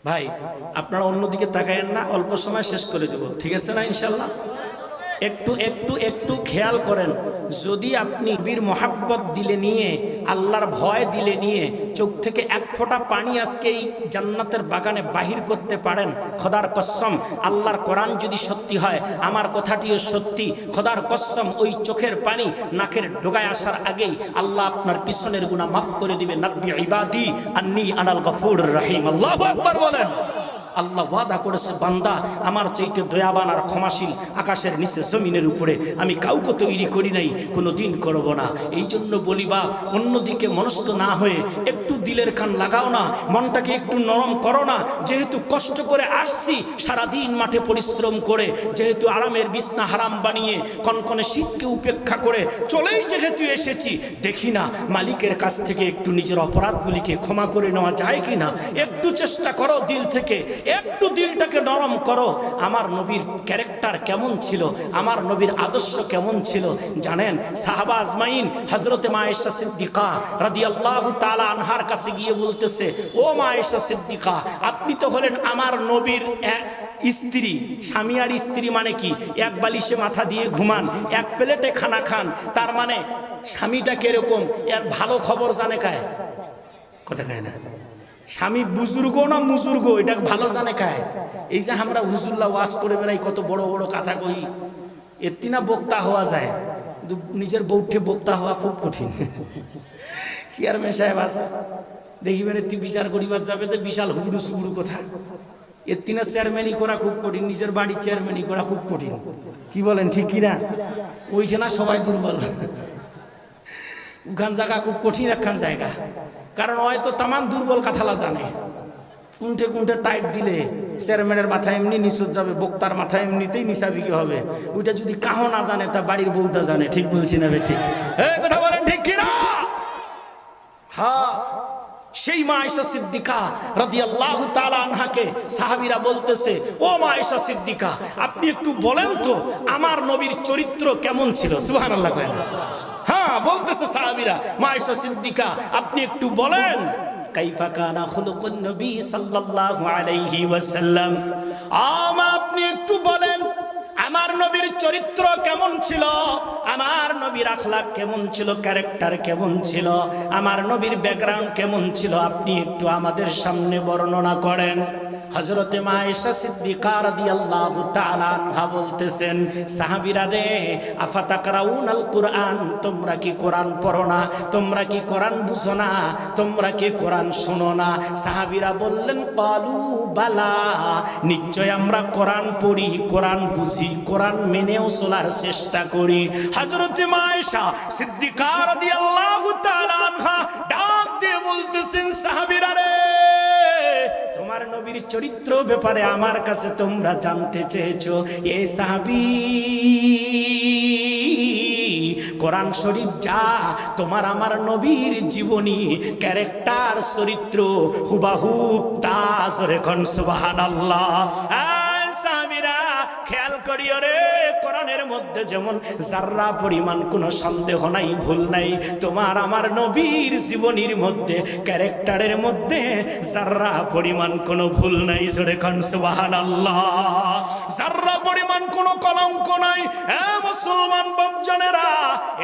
S2: ভাই আপনারা অন্যদিকে তাকায়েন না, অল্প সময় শেষ করে দেব, ঠিক আছে না ইনশাল্লাহ? একটু একটু একটু খেয়াল করেন, যদি আপনি বীর মোহাব্বত দিলে নিয়ে, আল্লাহর ভয় দিলে নিয়ে চোখ থেকে এক ফোঁটা পানি আজকে এই জান্নাতের বাগানে বাহির করতে পারেন, খোদার কসম, আল্লাহর কোরআন যদি সত্যি হয়, আমার কথাটিও সত্যি, খোদার কসম, ওই চোখের পানি নাকের ডোগায় আসার আগেই আল্লাহ আপনার পিছনের গুনাহ মাফ করে দিবে। নাব্বি ইবাদি আন্নী আনাল গফুরুর রহিম। আল্লাহু আকবার বলেন। আল্লাহ ওয়াদা করেছে, বান্দা আমার চাইতে দয়াবান আর ক্ষমাশীল আকাশের নিচে জমিনের উপরে আমি কাউকে তৈরি করি নাই, কোনো দিন করবো না। এই জন্য বলি বা অন্যদিকে মনস্ক না হয়ে একটু দিলের কান লাগাও না, মনটাকে একটু নরম করো না। যেহেতু কষ্ট করে আসছি, সারাদিন মাঠে পরিশ্রম করে, যেহেতু আরামের বিছনা হারাম বানিয়ে কনকনে শীতকে উপেক্ষা করে চলেই যেহেতু এসেছি, দেখি না মালিকের কাছ থেকে একটু নিজের অপরাধগুলিকে ক্ষমা করে নেওয়া যায় কি না। একটু চেষ্টা করো দিল থেকে, একটু দিলটাকে নরম করো। আমার নবীর ক্যারেক্টার কেমন ছিল, আমার নবীর আদর্শ কেমন ছিল জানেন? সাহাবা আজমাইন হযরতে মা আয়েশা সিদ্দিকা রাদিয়াল্লাহু তাআলা আনহার কাছে গিয়ে বলতেছে, ও মা আয়েশা সিদ্দিকা, আপনি তো হলেন আমার নবীর স্ত্রী। স্বামী আর স্ত্রী মানে কি? এক বালিশে মাথা দিয়ে ঘুমান, এক প্লেটে খানা খান, তার মানে স্বামীটা কিরকম এর ভালো খবর জানে কায়? কথা কয় না। স্বামী বুজুর্গ না মুজুর্গ এটা ভালো জানে কায়? এই যে আমরা হুজুল্লাহ ওয়াজ করে বেড়াই, কত বড় বড় কথা কই, এতি না বক্তা হওয়া যায়, কিন্তু নিজের বউঠে বক্তা হওয়া খুব কঠিন। চেয়ারম্যান সাহেব আছে, দেখিবেন এতি বিচার করিবার যাবে তো বিশাল হুবড়ু সুবড়ু কথা। এতি না চেয়ারম্যানই করা খুব কঠিন, নিজের বাড়ির চেয়ারম্যানই করা খুব কঠিন। কি বলেন ঠিক কিনা? ওইখানে সবাই দুর্বল। ওখান জায়গা খুব কঠিন একখান জায়গা, কারণ হয়তো তামান দুর্বল কথালা জানে। কুণ্ঠে কুণ্ঠে টাইট দিলে চেয়ারম্যানের মাথায় এমনি নিচত যাবে, বক্তার মাথায় এমনিতেই নিচাবিকি হবে। ওইটা যদি কাহ না জানে, তা বাড়ির বউটা জানে। ঠিক বলছি না বে? ঠিক কথা বলেন ঠিক কিনা? হ্যাঁ, সেই মা আয়েশা সিদ্দিকা রাদিয়াল্লাহু তাআলা আনহাকে সাহাবীরা বলতেছে, ও মা আয়েশা সিদ্দিকা, আপনি একটু বলেন তো আমার নবীর চরিত্র কেমন ছিল? সুবহানাল্লাহ কয় না? হ্যাঁ, বলতেছে সাহাবীরা, মা আয়েশা সিদ্দিকা আপনি একটু বলেন, কাইফা কানা খুলুকুন নবী সাল্লাল্লাহু আলাইহি ওয়াসাল্লাম, আপনি একটু বলেন আমার নবীর চরিত্র কেমন ছিল, আমার নবীর আখলাক কেমন ছিল, ক্যারেক্টার কেমন ছিল, আমার নবীর ব্যাকগ্রাউন্ড কেমন ছিল, আপনি একটু আমাদের সামনে বর্ণনা করেন। হযরতে মা আয়েশা সিদ্দিকা রাদিয়াল্লাহু তাআলা আনহা বলতেছেন, সাহাবীরা রে, আফাতাকরাউনাল কুরআন, তোমরা কি কোরআন পড়ো না? তোমরা কি কোরআন বুঝো না? তোমরা কি কোরআন শোনো না? সাহাবীরা বললেন, ক্বালু বালা, নিশ্চয় আমরা কোরআন পড়ি, কোরআন বুঝি, কোরআন মেনেও চলার চেষ্টা করি। হযরতে মা আয়েশা সিদ্দিকা রাদিয়াল্লাহু তাআলা আনহা ডাক দিয়ে বলতেছেন, সাহাবীরা রে, তোমার নবীর নবীর চরিত্র ব্যাপারে আমার কাছে তোমরা জানতে চেয়েছো। এ সাহাবী, কোরআন শরীফ যা তোমার আমার নবীর জীবনী, ক্যারেক্টার, চরিত্র হুবাহুব তা। জোরে কোন সুবহানাল্লাহ। সাহাবীরা খেয়াল করিও রে, কোরআনের মধ্যে যেমন যাররা পরিমাণ কোনো সন্দেহ নাই, ভুল নাই, তোমার আমার নবীর জীবনীর মধ্যে, ক্যারেক্টারের মধ্যে যাররা পরিমাণ কোনো ভুল নাই। জোরে কোন সুবহানাল্লাহ। যাররা পরিমাণ কোনো কলঙ্ক নাই। মুসলমান বাপজানেরা,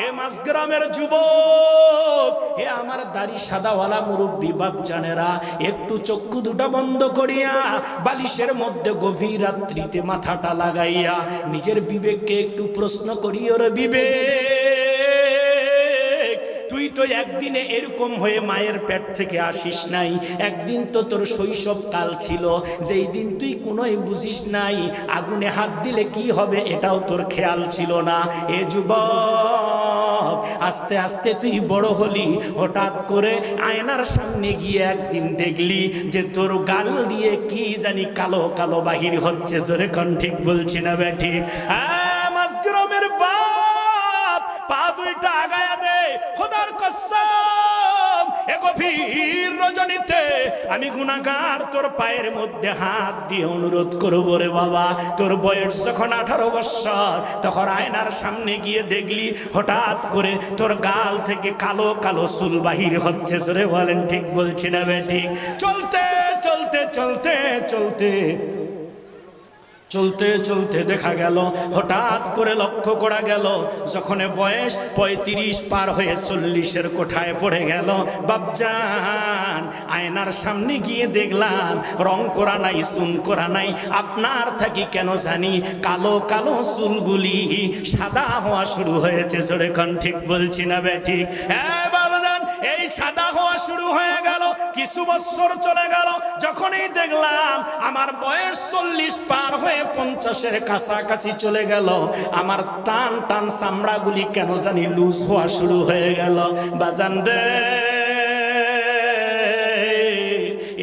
S2: এ মাসগ্রামের যুবক, এ আমার দাড়ি সাদাওয়ালা মুরব্বী বাপজানেরা, একটু চক্ষু দুটা বন্ধ করিয়া বালিশের মধ্যে গভীর রাত্রিতে মাথাটা লাগাইয়া নিজের বিবেককে একটু প্রশ্ন করিও রে বিবেক, তুই তো একদিনে এরকম হয়ে মায়ের পেট থেকে আসিস নাই। একদিন তো তোর শৈশব কাল ছিল, যেই দিন তুই কোনোই বুঝিস নাই আগুনে হাত দিলে কি হবে এটাও তোর খেয়াল ছিল না। এ যুবক, আস্তে আস্তে তুই বড় হলি, হঠাৎ করে আয়নার সামনে গিয়ে একদিন দেখলি যে তোর গাল দিয়ে কি জানি কালো কালো বাহির হচ্ছে। জোরে কোন ঠিক বলছি না বেঠিক? মাসগ্রামের বাপ, পা দুইটা আগায়া দে, খোদার কসম এ গভীর রজনীতে আমি গুনাহগার তোর পায়ের মধ্যে হাত দিয়ে অনুরোধ করব রে বাবা, তোর বয়স যখন 18 বছর, তখন আয়নার সামনে গিয়ে দেখলি হঠাৎ করে তোর গাল থেকে কালো কালো চুল বাহির হচ্ছে। জোরে বলেন ঠিক বলছি না বেঠিক? চলতে চলতে চলতে চলতে চলতে চলতে দেখা গেল, হঠাৎ করে লক্ষ্য করা গেল, যখন বয়স 35 পার হয়ে 40-এর কোঠায় পড়ে গেল, বাপজান আয়নার সামনে গিয়ে দেখলাম রং করা নাই, চুন করা নাই, আপনার থাকি কেন জানি কালো কালো চুলগুলি সাদা হওয়া শুরু হয়েছে। জোরে কোন ঠিক বলছি না বেঠিক? হ্যাঁ বাবাজান, এই সাদা হওয়া শুরু হয়ে গেল। কিছু বছর চলে গেল, যখনই দেখলাম আমার বয়স 40 পার হয়ে 50-এর কাছাকাছি চলে গেল, আমার টান টান চামড়াগুলি কেন জানি লুজ হওয়া শুরু হয়ে গেল। বাজান রে,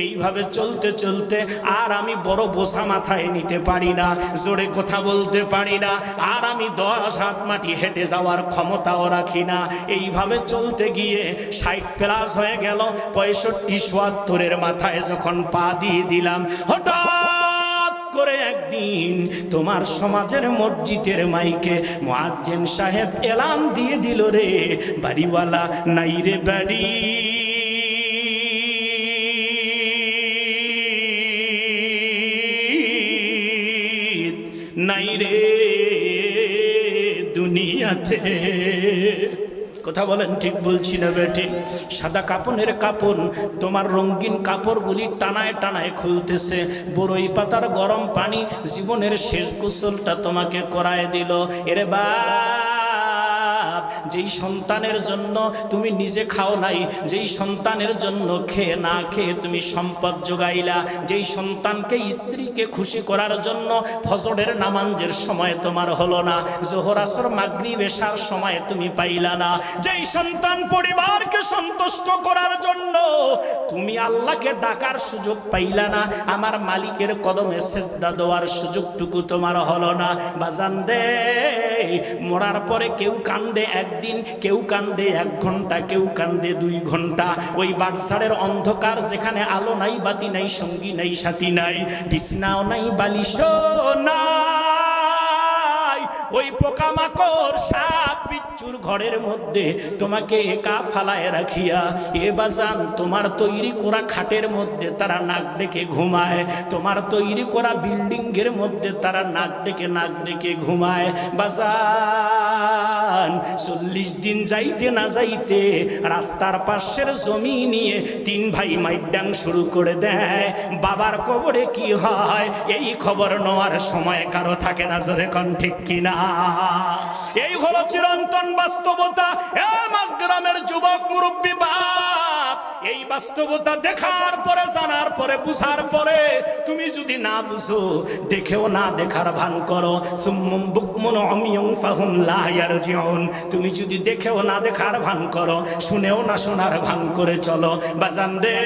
S2: এইভাবে চলতে চলতে আর আমি বড় বোঝা মাথায় নিতে পারি না, জোরে কথা বলতে পারি না, আর আমি 10 হাত মাটি হেঁটে যাওয়ার ক্ষমতাও রাখি না। এইভাবে চলতে গিয়ে 60 প্লাস হয়ে গেল, 65-74-এর মাথায় যখন পা দিয়ে দিলাম, হঠাৎ করে একদিন তোমার সমাজের মসজিদের মাইকে মুয়াজ্জিন সাহেব এলান দিয়ে দিল রে, বাড়িওয়ালা নাই রে বাড়ি, নাই রে দুনিয়াতে। কথা বলেন ঠিক বলছি না বেটি? সাদা কাপনের কাপড়, তোমার রঙিন কাপড়গুলি টানায় টানায় খুলতেছে। বড়ই পাতার গরম পানি জীবনের শেষ গোসলটা তোমাকে করায় দিল। এরে বাপ, যেই সন্তানের জন্য তুমি নিজে খাও নাই, যেই সন্তানের জন্য খেয়ে না খেয়ে তুমি সম্পদ জোগাইলা, যেই সন্তানকে স্ত্রীকে খুশি করার জন্য ফজরের নামাজের সময় তোমার হলো না, জোহর আসর মাগরিব এশার সময় তুমি পাইলা না, যেই সন্তান পরিবারকে সন্তুষ্ট করার জন্য তুমি আল্লাহকে ডাকার সুযোগ পাইলা না, আমার মালিকের কদমে সেজদা দেওয়ার সুযোগটুকু তোমার হলো না। বাজান রে, মরার পরে কেউ কান্দে একদিন, কেউ কান্দে 1 ঘন্টা, কেউ কান্দে 2 ঘন্টা। ওই বাটসারের অন্ধকার যেখানে আলো নাই, বাতি নাই, সঙ্গী নাই, সাথী নাই, বিছনাও নাই, বালিশও নাই, ওই পোকামাকড় সাপ বিচ্ছুর ঘরের মধ্যে তোমাকে একা ফালায় রাখিয়া, এ বাজান তোমার তৈরি করা খাটের মধ্যে তারা নাক ডেকে ঘুমায়, তোমার তৈরি করা বিল্ডিং এর মধ্যে তারা নাক ডেকে ঘুমায়। বাজান 40 দিন যাইতে না যাইতে রাস্তার পাশের জমি নিয়ে 3 ভাই মাইডাং শুরু করে দেয়। বাবার কবরে কি হয় এই খবর নেওয়ার সময় কারো থাকে না। জোরে কোন ঠিক কিনা? এই হলো চিরন্তন বাস্তবতা। মাসগ্রামের যুবক মুরব্বী বাপ, এই বাস্তবতা দেখার পরে, জানার পরে, বুঝার পরে তুমি যদি না বুঝো, দেখেও না দেখার ভান করো, সুম্মুম বুকমুন উমিয়ুন ফাহুম লা ইয়ারজিউন, তুমি যদি দেখেও না দেখার ভান করো, শুনেও না শোনার ভান করে চলো, বাজান রে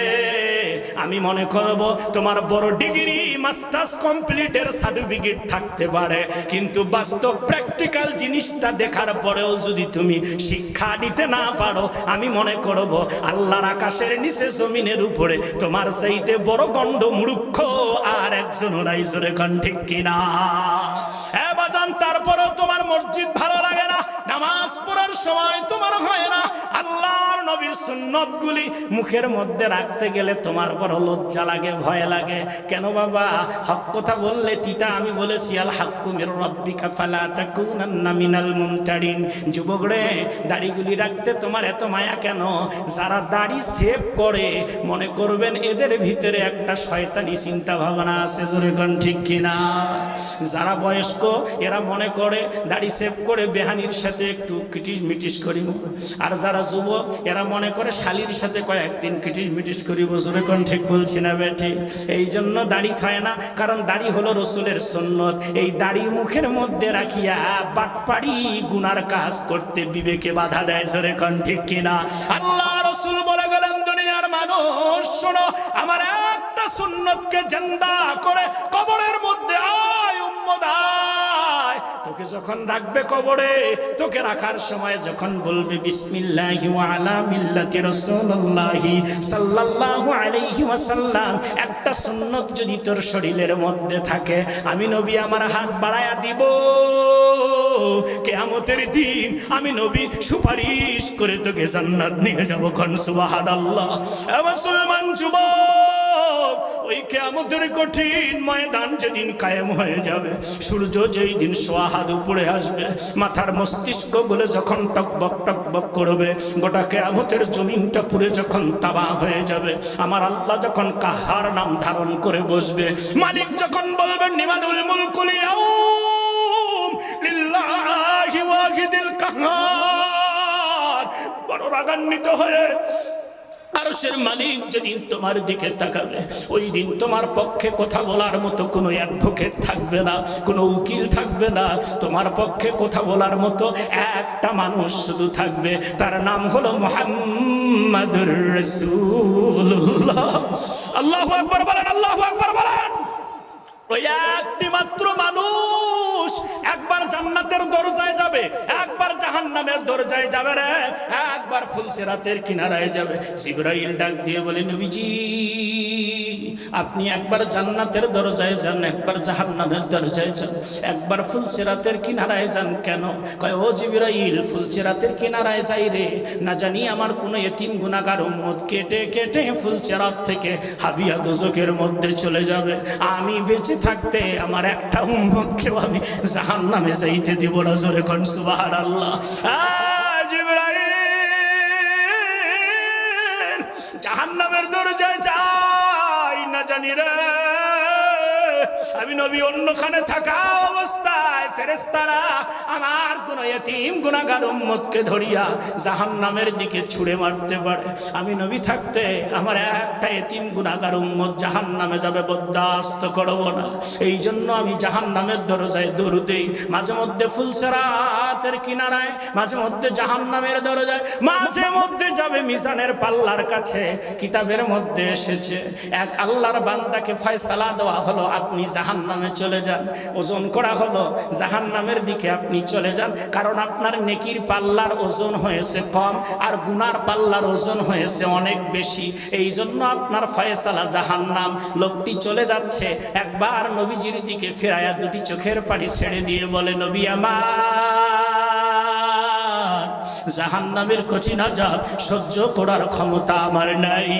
S2: আমি মনে করব তোমার বড় ডিগ্রি মাস্টার্স কমপ্লিটের সার্টিফিকেট থাকতে পারে, কিন্তু বাস্তব প্র্যাকটিক্যাল জিনিসটা দেখার পরেও যদি তুমি শিক্ষা দিতে না পারো, আমি মনে করব আল্লাহর আকাশের নিচে জমিনের উপরে তোমার চাইতে বড় গন্ড মূর্খ আর একজন রাইজরে কোন ঠিক কিনা? বাজান, তারপরেও তোমার মসজিদ ভালো লাগে না, নামাজ পড়ার সময় তোমার হয় না, আল্লাহর নবীর সুন্নতগুলি মুখের মধ্যে রাখতে গেলে তোমার বড় লজ্জা লাগে, ভয় লাগে। কেন বাবা? হক কথা বললে তিতা। আমি বলেছি আল হাক্কু মির রাব্বিকা ফালা তাকুনান্না মিনাল মুমতারিন। যুবক রে, দাড়িগুলি রাখতে তোমার এত মায়া কেন? যারা দাড়ি সেভ করে মনে করবেন এদের ভিতরে একটা শয়তানি চিন্তা ভাবনা আছে, জোরে কোন ঠিক কিনা? যারা বয়স্ক এরা মনে করে দাড়ি সেভ করে বেহানির সাথে একটু কিটিস মিটিস করিব, আর যারা যুবক এরা মনে করে শালির সাথে কয়েকদিন কিটিস মিটিস করিব, জোরে কোন ঠিক বলছি না বেটি? এই জন্য দাড়ি থাকে না, কারণ দাড়ি হলো রসুলের সুন্নত। এই দাড়ি মুখের মধ্যে রাখিয়া বাটপাড়ি গুনার কাজ করতে বিবেকে বাধা দেয়, জোরে কোন ঠিক কিনা? আল্লাহ রসুল বলে গেলেন, দুনিয়ার মানুষ শোনো, আমার একটা সুন্নতকে জিন্দা করে কবরের মধ্যে আয় উম্মত আয়। তোকে যখন রাখবে কবরে, তোকে রাখার সময় যখন বলবে বিসমিল্লাহি ওয়া আলা মিল্লাতি রাসূলুল্লাহি সাল্লাল্লাহু আলাইহি ওয়াসাল্লাম, একটা সুন্নত যদি তোর শরীরের মধ্যে থাকে, আমি নবী আমার হাত বাড়ায়া দিব, কিয়ামতের দিন আমি নবী সুপারিশ করে তোকে জান্নাত নিয়ে যাব। কোন সুবহানাল্লাহ। মুসলমান যুবক, ওই কিয়ামতের কঠিন ময়দান যেদিন কায়েম হয়ে যাবে, সূর্য যেই দিন সোয়া হাত উপরে আসবে, মাথার মস্তিষ্ক গুলো যখন টকবক টকবক করবে, গোটা কিয়ামতের জমিনটা পুরে যখন তাবা হয়ে যাবে, আমার আল্লাহ যখন কাহার নাম ধারণ করে বসবে, মালিক যখন বলবেন নিমাদুল মুলকুল ইয়াউম লিল্লাহি ওয়াহিদিল কাহার, বড় রাগান্বিত হয়ে আরশের মালিক যেদিন তোমার দিকে তাকাবে, ওই দিন তোমার পক্ষে কথা বলার মতো কোনো অ্যাডভোকেট থাকবে না, কোনো উকিল থাকবে না। তোমার পক্ষে কথা বলার মতো একটা মানুষ শুধু থাকবে, তার নাম হলো মুহাম্মাদুর রাসূলুল্লাহ। আল্লাহু আকবার বলেন, আল্লাহু আকবার বলেন। ওই একটি মাত্র মানুষ একবার জান্নাতের দরজায় যাবে, একবার জাহান্নামের দরজায় যাবে রে, একবার ফুলসিরাতের কিনারায় যাবে। জিবরাইল ডাক দিয়ে বলে, নবীজি আপনি একবার জান্নাতের দরজায় যান, একবার জাহান্নামের দরজায় যান, একবার ফুলসিরাতের কিনারায় যান। কেন? কয়, ও জিবরাইল, ফুলসিরাতের কিনারায় যাই রে, না জানি আমার কোনো এতিম গুনাহগার উম্মত কেটে কেটে ফুলসিরাত থেকে হাবিয়া দোজখের মধ্যে চলে যাবে। আমি বেঁচে থাকতে আমার একটা উম্মতকেও আমি জাহান্নামে যাইতে দিব না, জোরে কোন সুবহানাল্লাহ। জিবরাইল জাহান্নামের দরজায় যাই, না জানি রে আমি নবী অন্যখানে থাকা অবস্থায় ফেরেশতারা আমার কোন এতিম গুনাহগার উম্মতকে ধরিয়া জাহান্নামের দিকে ছুঁড়ে মারতে পারে। আমি নবী থাকতে আমার একটা এতিম গুনাহগার উম্মত জাহান্নামে যাবে, বরদাস্ত করব না। এই জন্য আমি জাহান্নামের দরজায় দৌড় দেই, মাঝে মধ্যে ফুলসিরাতের কিনারায়, মাঝে মধ্যে জাহান্নামের দরজায়, মাঝে মধ্যে যাবে মিজানের পাল্লার কাছে। কিতাবের মধ্যে এসেছে, এক আল্লাহর বান্দাকে ফয়সালা দেওয়া হলো, আপনি জাহান্নামে চলে যান। ওজন করা হলো, জাহান্নামের দিকে আপনি চলে যান, কারণ আপনার নেকির পাল্লার ওজন হয়েছে কম আর গুনার পাল্লার ওজন হয়েছে অনেক বেশি, এই জন্য আপনার ফয়সালা জাহান্নাম। লোকটি চলে যাচ্ছে, একবার নবীজির দিকে ফিরায়া দুটি চোখের পানি ছেড়ে দিয়ে বলে, নবী আমার, জাহান্নামের কঠিন আযাব সহ্য করার ক্ষমতা আমার নাই।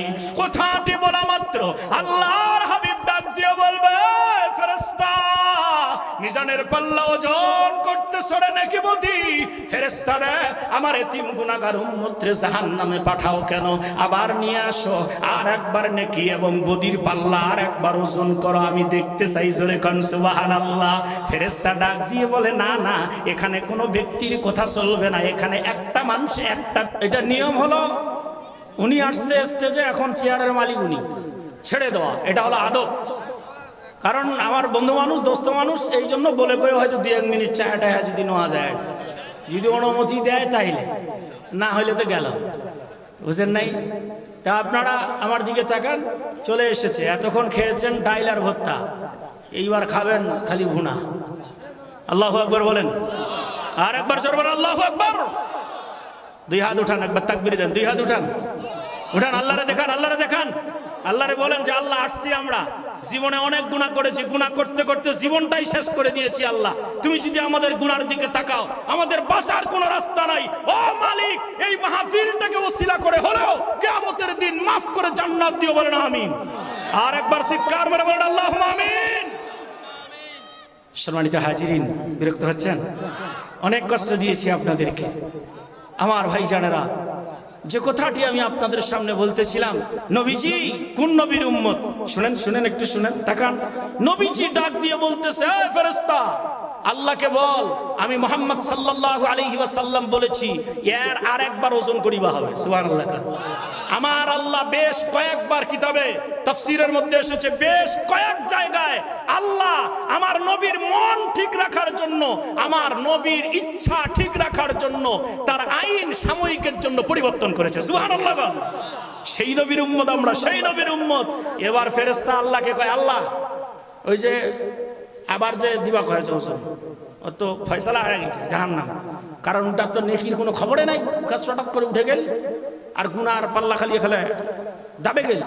S2: কথাটি বলা মাত্র আল্লাহর হাবিব ডাক দিয়ে বলবে, ফেরেশতা মিজানের পাল্লা ওজন করতে সরে নাকি বদি, ফেরেশতারা আমার এতিম গুনাহগার উম্মতরে জাহান্নামে পাঠাও কেন? আবার নিয়ে আসো, আর একবার নেকি এবং বদির পাল্লা আর একবার ওজন করো, আমি দেখতে চাই, জোরে কোন সুবহানাল্লাহ। ফেরেশতা ডাক দিয়ে বলে, না না, এখানে কোনো ব্যক্তির কথা চলবে না, এখানে একটা মানুষ একটা। এটা নিয়ম হলো, উনি আসছে স্টেজে, এখন চেয়ারের মালিক উনি, ছেড়ে দেওয়া, এটা হলো আদব। কারণ আমার বন্ধু মানুষ, দোস্ত মানুষ, এই জন্য বলে কয়ে হয়তো 2-1 মিনিট চায়াটায় যদি নেওয়া যায়, যদি অনুমতি দেয় তাইলে, না হইলে তো গেল। বুঝেন নাই? তা আপনারা আমার দিকে তাকান, চলে এসেছে। এতক্ষণ খেয়েছেন ডাইল আর ভর্তা, এইবার খাবেন খালি ভুনা। আল্লাহু আকবার বলেন, আর একবার জোরে বলেন আল্লাহু আকবার। দুই হাত উঠান, একবার তাকবীর দেন, দুই হাত উঠান, উঠান, আল্লাহরে দেখান, আল্লাহরে দেখান, আল্লাহরে বলেন যে আল্লাহ আসছি, আমরা জীবনে অনেক গুনাহ করেছি, গুনাহ করতে করতে জীবনটাই শেষ করে দিয়েছি। আল্লাহ তুমি যদি আমাদের গুনার দিকে তাকাও, আমাদের বাঁচার কোনো রাস্তা নাই। ও মালিক, এই মাহফিলটাকে ওসিলা করে হলেও কিয়ামতের দিন মাফ করে জান্নাত দিও, বলেন আমিন। আর একবার চিৎকার মেরে বলেন আল্লাহুম্মা আমিন। সম্মানিত হাজিরিন, বিরক্ত হচ্ছেন? অনেক কষ্ট দিয়েছি আপনাদেরকে আমার ভাইজানেরা। যে কথাটি আমি আপনাদের সামনে বলতেছিলাম, নবীজি কোন নবীর উম্মত, শুনেন শুনেন, একটু শুনেন, তাকান। নবীজি ডাক দিয়ে বলতেছে, এ ফেরেশতা, আল্লাহকে বল আমি মুহাম্মদ সাল্লাল্লাহু আলাইহি ওয়াসাল্লাম বলেছি, এর আর একবার ওজন করিবা হবে। সুবহানাল্লাহ। আমার আল্লাহ বেশ কয়েকবার কিতাবে তাফসীরের মধ্যে এসেছে, বেশ কয়েক জায়গায় আল্লাহ আমার নবীর মন ঠিক রাখার জন্য, আমার নবীর ইচ্ছা ঠিক রাখার জন্য তার আইন সাময়িকের জন্য পরিবর্তন করেছে। সুবহানাল্লাহ। সেই নবীর উম্মত আমরা, সেই নবীর উম্মত। এবার ফেরেশতা আল্লাহকে কয়, আল্লাহ ওই যে আবার যে দিবা কয়েছে ওজন, ও তো ফয়সালা হয়ে গেছে জাহান্নাম, কারণ ওটার তো নেকির কোনো খবরে নাই, কাজ হঠাৎ করে উঠে গেল আর গুনার পাল্লা খালিয়ে খেলে দাবে গেল।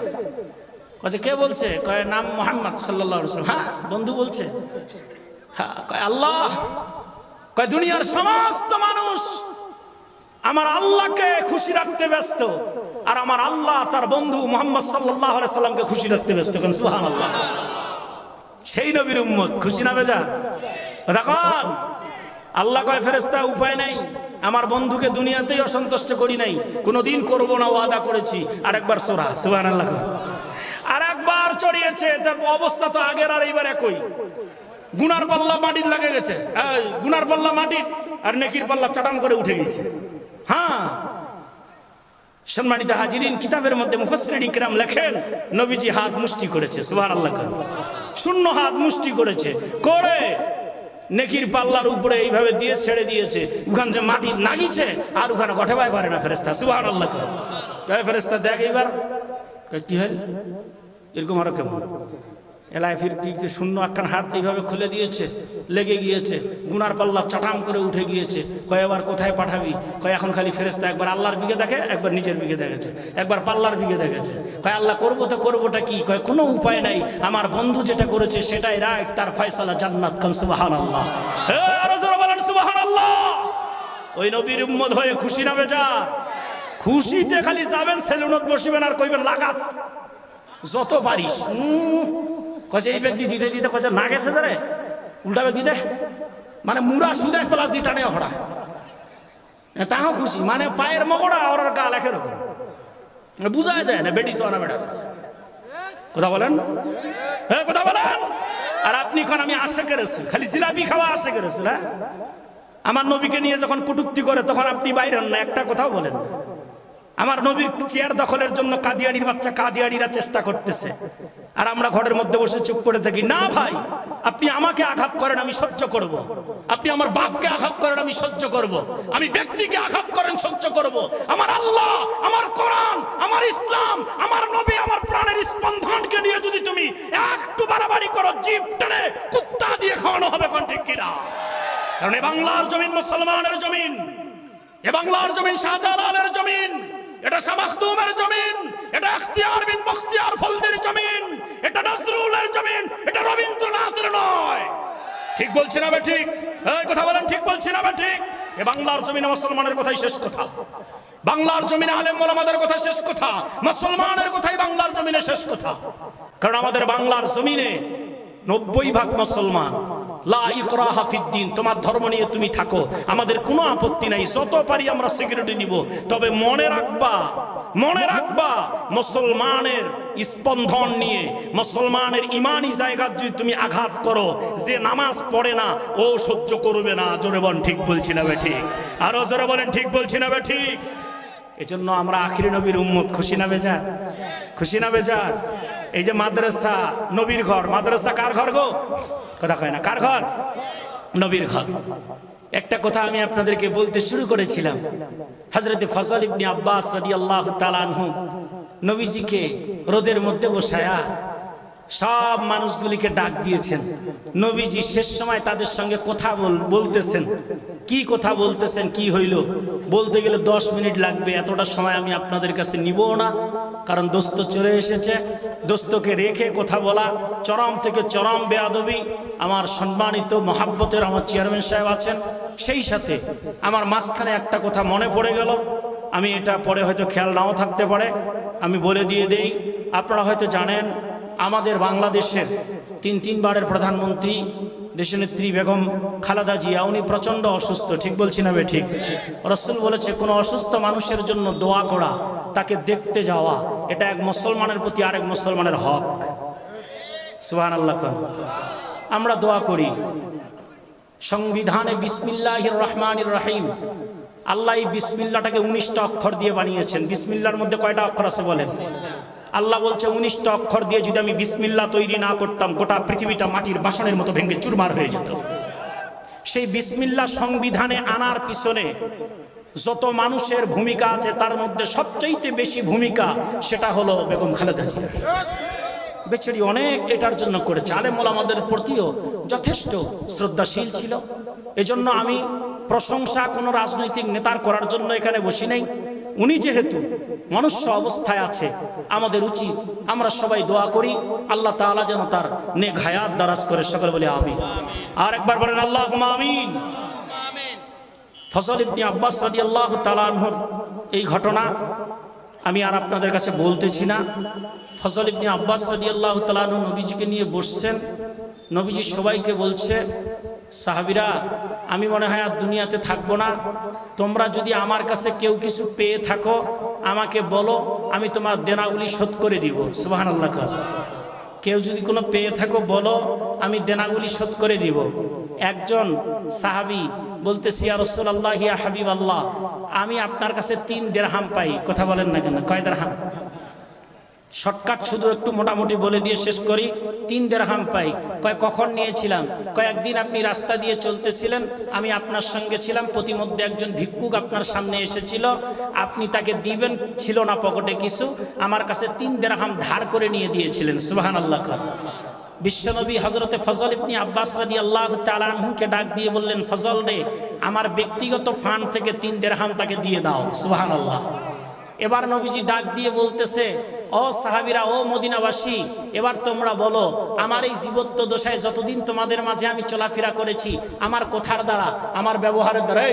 S2: কয়ে কে বলছে? কয় নাম মুহাম্মদ সাল্লাল্লাহু আলাইহি ওয়াসাল্লাম। হ্যাঁ বন্ধু বলছে। হ্যাঁ, কয় আল্লাহ, কয় দুনিয়ার সমস্ত মানুষ আমার আল্লাহকে খুশি রাখতে ব্যস্ত, আর আমার আল্লাহ তার বন্ধু মুহাম্মদ সাল্লাল্লাহু আলাইহি ওয়াসাল্লামকে খুশি রাখতে ব্যস্ত। সুবহানাল্লাহ। সেই নবীর উম্মত, খুশি না বেজা? দেখুন আল্লাহ কয়, ফেরেশতা উপায় নাই, আমার বন্ধুকে দুনিয়াতেই অসন্তুষ্ট করি নাই, কোনোদিন করবো না, ওয়াদা করেছি। আর একবার সোরা। সুবহানাল্লাহ। আর একবার চড়িয়েছে, অবস্থা তো আগের আর এইবার একই। গুনার পাল্লা মাটির লাগে গেছে, গুনার পাল্লা মাটির আর নেকির পাল্লা চাটাম করে উঠে গেছে। হ্যাঁ সম্মানিত হাজিরিন, কিতাবের মধ্যে মুফাসসিরিন ইকরাম লেখেন, নবীজি হাত মুষ্টি করেছে। সুবহানাল্লাহ। শূন্য হাত মুষ্টি করেছে, করে নেকির পাল্লার উপরে এইভাবে দিয়ে ছেড়ে দিয়েছে, ওখানে যে মাটি নাগিছে আর ওখানে গঠাবাই পারে না ফেরেশতা। সুবহানাল্লাহ। ফেরেশতা দেখ এইবার কি হয়, এরকম আরো কেমন এলাই ফির কি শূন্য একখান হাত এইভাবে খুলে দিয়েছে, লেগে গিয়েছে, গুনার পাল্লা চাটাম করে উঠে গিয়েছে। কয় এবার কোথায় পাঠাবি? কয় এখন খালি ফেরেশতা একবার আল্লাহর দিকে দেখে, একবার নিজের দিকে দেখেছে, একবার পাল্লার দিকে দেখেছে। কয় আল্লাহ করবো তো করবোটা কি? কয় কোনো উপায় নাই, আমার বন্ধু যেটা করেছে সেটাই রাইট, তার ফয়সালা জান্নাত। কান সুবহানাল্লাহ। আরো জোরে বলেন সুবহানাল্লাহ। ওই নবীর উম্মত হয়ে খুশি না বেজা? খুশিতে খালি যাবেন, সেলুনত বসিবেন আর কইবেন লাগাত যত পারিস। কছে এই ব্যক্তি দিতে দিতে কছে না গেছে যারে উল্টাবে দিতে, মানে মুরা সুদে প্লাস দি টানে হড়া, তাও খুশি, মানে পায়ের মগড়া আর গা লেখে রকম বুঝা যায় না। বেটি সোনা বেটা কথা বলেন, হ্যাঁ কথা বলেন। আর আপনি এখন আমি আশা করেছি, খালি জিলাপি খাওয়া আশা করেছি না। আমার নবীকে নিয়ে যখন কটূক্তি করে তখন আপনি বাইরে হন না, একটা কথাও বলেন। আমার নবীর চেয়ার দখলের জন্য কাদিয়ানির বাচ্চা কাদিয়ানিরা চেষ্টা করতেছে, আর আমরা ঘরের মধ্যে বসে চুপ করে থাকি। না ভাই, আপনি আমাকে আঘাত করেন আমি সহ্য করব, আপনি আমার বাপকে আঘাত করেন আমি সহ্য করব, আমি ব্যক্তিকে আঘাত করেন সহ্য করব। আমার আল্লাহ, আমার কোরআন, আমার ইসলাম, আমার নবী, আমার প্রাণের স্পন্দনকে নিয়ে যদি তুমি একটু বাড়াবাড়ি করো, জিভ টেনে কুত্তা দিয়ে খাওয়ানো হবে। কোন ঠিক কিনা? কারণ এ বাংলার জমিন মুসলমানের জমিন, এ বাংলার জমিন শাহজালালের জমিন, এটা শাহ মাখদুমের জমিন, এটা ইখতিয়ার বিন বখতিয়ার ফলদের জমিন, এটা নজরুলের জমিন, এটা রবীন্দ্রনাথের নয়। ঠিক বলছি না বে ঠিক? এই কথা বলেন, ঠিক বলছি না বে ঠিক? এ বাংলার জমিনে মুসলমানের কথাই শেষ কথা, বাংলার জমিনে আলেম ওলামাদের কথা শেষ কথা, মুসলমানের কথাই বাংলার জমিনে শেষ কথা। কারণ আমাদের বাংলার জমিনে 90% মুসলমান। লা ইকরাহা ফিদ্দিন, তোমার ধর্ম নিয়ে তুমি থাকো, আমাদের কোনো আপত্তি নাই, যত পারি আমরা সিকিউরিটি দিব। তবে মনে রাখবা, মনে রাখবা, মুসলমানের স্পন্দন নিয়ে, মুসলমানের ইমানি জায়গা যদি তুমি আঘাত করো, যে নামাজ পড়ে না ও সহ্য করবে না। জোরে বলেন ঠিক বলছি না বে ঠিক? আরো জোরে বলেন ঠিক বলছি না বে ঠিক? এজন্য আমরা আখিরি নবীর উম্মত। খুশি না বেজা? খুশি না বেজা? এই যে মাদ্রাসা, নবীর ঘর। মাদ্রাসা কার ঘর গো? কথা কয় না, কার ঘর? নবীর ঘর। একটা কথা আমি আপনাদেরকে বলতে শুরু করেছিলাম, হযরত ফজল ইবনে আব্বাস রাদিয়াল্লাহু তাআলা আনহু নবীজিকে রোদের মধ্যে বসায়া সব মানুষগুলিকে ডাক দিয়েছেন। নবীজি শেষ সময় তাদের সঙ্গে কথা বলতেছেন। কি কথা বলতেছেন, কি হইল বলতে গেলে 10 মিনিট লাগবে, এতটা সময় আমি আপনাদের কাছে নিব না, কারণ দোস্ত চলে এসেছে। দোস্তকে রেখে কথা বলা চরম থেকে চরম বেয়াদবি। আমার সম্মানিত মহাব্বতের আমার চেয়ারম্যান সাহেব আছেন, সেই সাথে আমার মাঝখানে একটা কথা মনে পড়ে গেল, আমি এটা পরে হয়তো খেয়াল নাও থাকতে পারে, আমি বলে দিয়ে দেই। আপনারা হয়তো জানেন আমাদের বাংলাদেশের তিনবারের প্রধানমন্ত্রী দেশনেত্রী বেগম খালেদা জিয়া, উনি প্রচণ্ড অসুস্থ। ঠিক বলছি না বে ঠিক? রাসূল বলেছে কোনো অসুস্থ মানুষের জন্য দোয়া করা, তাকে দেখতে যাওয়া, এটা এক মুসলমানের প্রতি আরেক মুসলমানের হক। সুবহানাল্লাহ। আমরা দোয়া করি সংবিধানে বিসমিল্লাহির রহমানির রহিম। আল্লাহ এই বিসমিল্লাহটাকে 19টা অক্ষর দিয়ে বানিয়েছেন। বিসমিল্লাহর মধ্যে কয়টা অক্ষর আছে বলেন? আল্লাহ বলছে 19টা অক্ষর দিয়ে যদি আমি বিসমিল্লাহ তৈরি না করতাম, গোটা পৃথিবীটা মাটির বাসনের মতো ভেঙে চুরমার হয়ে যেত। সেই বিসমিল্লাহ সংবিধানে আনার পিছনে যত মানুষের ভূমিকা আছে, তার মধ্যে সবচাইতে বেশি ভূমিকা সেটা হলো বেগম খালেদা জিয়া। বেচারি অনেক এটার জন্য করেছে। আলেম ওলামাদের প্রতিও যথেষ্ট শ্রদ্ধাশীল ছিল। এজন্য আমি প্রশংসা কোনো রাজনৈতিক নেতার করার জন্য এখানে বসি নাই। উনি যেহেতু মনুষ্য অবস্থায় আছে, আমাদের উচিত আমরা সবাই দোয়া করি আল্লাহ তাআলা যেন তার নেক হায়াত দারাজ করে। সকলে বলি আমিন। আর একবার বলেন আল্লাহুম্মা আমিন। ফজল ইবনে আব্বাস রাদিয়াল্লাহু তাআলা আনহুর এই ঘটনা আমি আর আপনাদের কাছে বলতেছি না। ফজল ইবনে আব্বাস রাদিয়াল্লাহু তাআলা আনহু নবীজিকে নিয়ে বসছেন। নবীজি সবাইকে বলছে, সাহাবীরা আমি মনে হয় আর দুনিয়াতে থাকবো না, তোমরা যদি আমার কাছে কেউ কিছু পেয়ে থাকো আমাকে বলো, আমি তোমার দেনাগুলি শোধ করে দিব। সুবহানাল্লাহ। কেউ যদি কোনো পেয়ে থাকো বলো, আমি দেনাগুলি শোধ করে দিব। একজন সাহাবী বলতেছি, ইয়া রাসূলুল্লাহ ইয়া হাবিবাল্লাহ, আমি আপনার কাছে 3 দিরহাম পাই। কথা বলেন না কেন? কয় দিরহাম? শর্টকাট শুধু একটু মোটামুটি বলে দিয়ে শেষ করি। 3 দিরহাম পাই। কয় কখন নিয়েছিলাম? কয় একদিন আপনি রাস্তা দিয়ে চলতেছিলেন, আমি আপনার সঙ্গে ছিলাম, প্রতিমধ্যে একজন ভিক্ষুক আপনার সামনে এসেছিল, আপনি তাকে দিবেন, ছিল না পকেটে কিছু, আমার কাছে 3 দিরহাম ধার করে নিয়ে দিয়েছিলেন। সুবহানাল্লাহ। বিশ্বনবী হযরতে ফজল ইবনে আব্বাস রাদিয়াল্লাহু তাআলা আনহুকে ডাক দিয়ে বললেন, ফজল রে, আমার ব্যক্তিগত ফান্ড থেকে 3 দিরহাম তাকে দিয়ে দাও। সুবহানাল্লাহ। এবার নবীজি ডাক দিয়ে বলতেছে, ও সাহাবীরা, ও মদিনাবাসী, এবার তোমরা বলো, আমার এই জীবত্ব দশায় যতদিন তোমাদের মাঝে আমি চলাফেরা করেছি, আমার কথার দ্বারা, আমার ব্যবহারের দ্বারা,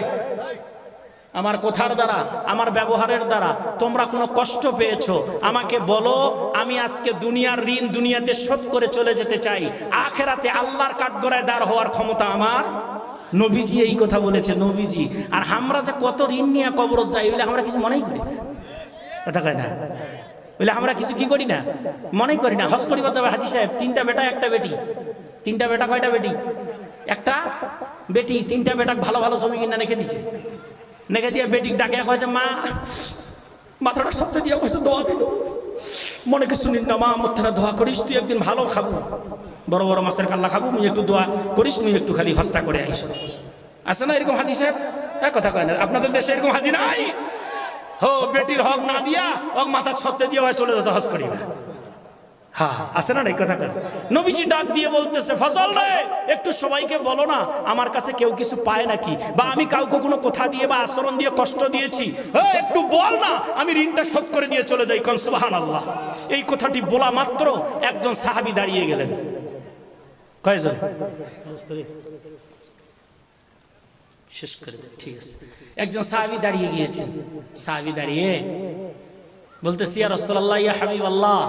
S2: আমার কথার দ্বারা, আমার ব্যবহারের দ্বারা তোমরা কোনো কষ্ট পেয়েছো, আমাকে বলো। আমি আজকে দুনিয়ার ঋণ দুনিয়াতে শোধ করে চলে যেতে চাই। আখেরাতে আল্লাহর কাঠগড়ায় দাঁড় হওয়ার ক্ষমতা আমার। নবীজি এই কথা বলেছে, নবীজি। আর আমরা যে কত ঋণ নিয়ে কবরত যাই, বলে আমরা কিছু মনেই করি না। কথা কয় না? বলে আমরা কিছু কি করি না, মনে করি না। হজ করিব যাবে হাজি সাহেব, 3টা বেটা 1টা বেটি। 3টা বেটা কয়টা বেটি? 1টা বেটি। 3টা বেটা ভালো ভালো জমি কিনা রেখে দিছে। রেখে দিয়ে বেটি ডাকে কয়েছে, মা, মাথাটা সপ্তাহে দিয়ে কয়েছে দোয়া দিল, মনে কিছু নিন না মা, মধ্যে দোয়া করিস, তুই একদিন ভালো খাবো, বড় বড় মাছের কাল্লা খাবো, মুই একটু দোয়া করিস, মুই একটু খালি হজটা করে আইস। আছে না এরকম হাজি সাহেব? কথা কয় না? আপনাদের দেশে এরকম হাজি নাই? হো, বেটির হক না দিয়া হক মাথা সত্যি দিয়ে চলে যাচ্ছে হজ করিবা। হ্যাঁ, আছে না? এই কথা কয়। নবীজি ডাক দিয়ে বলতেছে, ফজল রে, একটু সবাইকে বলো না আমার কাছে কেউ কিছু পায় নাকি, বা আমি কাউকে কোনো কথা দিয়ে বা আচরণ দিয়ে কষ্ট দিয়েছি, একটু বল না, আমি ঋণটা শোধ করে দিয়ে চলে যাই। কোন সুবহানাল্লাহ। এই কথাটি বলা মাত্র একজন সাহাবী দাঁড়িয়ে গেলেন। কয়জন? শেষ করে দেন, ঠিক আছে। একজন সাহাবী দাঁড়িয়ে গিয়েছেন। সাহাবী দাঁড়িয়ে বলতেছি, ইয়া রাসূলুল্লাহ ইয়া হাবিবাল্লাহ,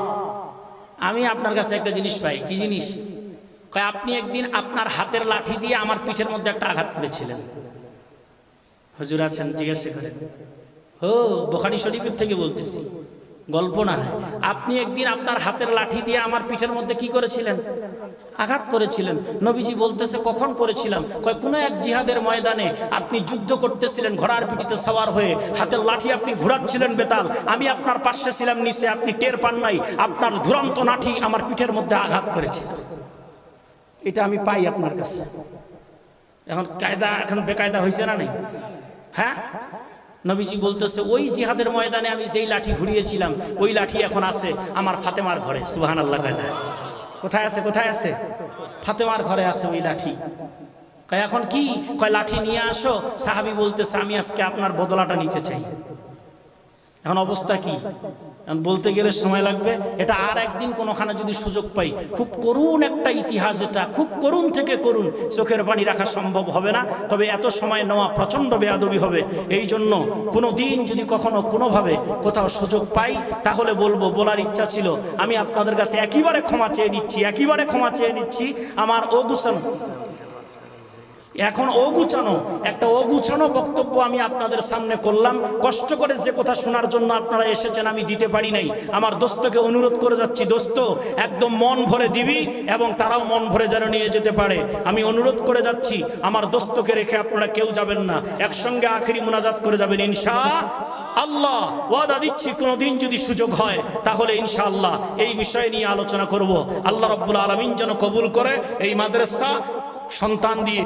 S2: আমি আপনার কাছে একটা জিনিস পাই। কি জিনিস? কয় আপনি একদিন আপনার হাতের লাঠি দিয়ে আমার পিঠের মধ্যে একটা আঘাত করেছিলেন। হুজুর আছেন? জিজ্ঞাসা করেন। ও, বুখারী শরীফের থেকে বলতেছি, গল্প না। আপনি একদিন আপনার হাতের লাঠি দিয়ে আমার পিঠের মধ্যে কি করেছিলেন? আঘাত করেছিলেন। নবীজি বলতেছে, কখন করেছিলাম? কয় কোনো এক জিহাদের ময়দানে আপনি যুদ্ধ করতেছিলেন, ঘোড়ার পিঠিতে সওয়ার হয়ে, হাতের লাঠি আপনি ঘোরাচ্ছিলেন বেতাল, আমি আপনার পাশে ছিলাম নিচে, আপনি টের পান নাই, আপনার ঘুরন্ত লাঠি আমার পিঠের মধ্যে আঘাত করেছে। এটা আমি পাই আপনার কাছে। এখন কায়দা এখন বেকায়দা হয়েছে না নেই? হ্যাঁ, নবীজি বলতেছে ওই জিহাদের ময়দানে আমি যেই লাঠি ঘুরিয়েছিলাম ওই লাঠি এখন আছে আমার ফাতেমার ঘরে। সুবহানাল্লাহ। কায়দা কোথায় আছে? কোথায় আছে? ফাতেমার ঘরে আছে ওই লাঠি। কয় এখন কি? কয় লাঠি নিয়ে আসো। সাহাবী বলতেছে আমি আজকে আপনার বদলাটা নিতে চাই। এখন অবস্থা কি? এখন বলতে গেলে সময় লাগবে। এটা আর একদিন কোনোখানে যদি সুযোগ পাই, খুব করুণ একটা ইতিহাস, এটা খুব করুণ থেকে করুণ, চোখের পানি রাখা সম্ভব হবে না। তবে এত সময় নেওয়া প্রচণ্ড বেয়াদবি হবে। এই জন্য কোনো দিন যদি কখনো কোনোভাবে কোথাও সুযোগ পাই তাহলে বলবো। বলার ইচ্ছা ছিল। আমি আপনাদের কাছে একেবারে ক্ষমা চেয়ে নিচ্ছি, একেবারে ক্ষমা চেয়ে নিচ্ছি। আমার এখন একটা অগুছানো বক্তব্য আমি আপনাদের সামনে করলাম। কষ্ট করে যে কথা শোনার জন্য আপনারা এসেছেন আমি দিতে পারি নাই। আমার দোস্তকে অনুরোধ করে যাচ্ছি, দোস্ত একদম মন ভরে দিবি এবং তারাও মন ভরে যেন নিয়ে যেতে পারে। আমি অনুরোধ করে যাচ্ছি, আমার দোস্তকে রেখে আপনারা কেউ যাবেন না, একসঙ্গে আখেরি মুনাজাত করে যাবেন ইনশাআল্লাহ। ওয়াদা দিচ্ছি কোনোদিন যদি সুযোগ হয় তাহলে ইনশাআল্লাহ এই বিষয় নিয়ে আলোচনা করব। আল্লাহ রাব্বুল আলামিন যেন কবুল করে এই মাদ্রাসা সন্তান দিয়ে।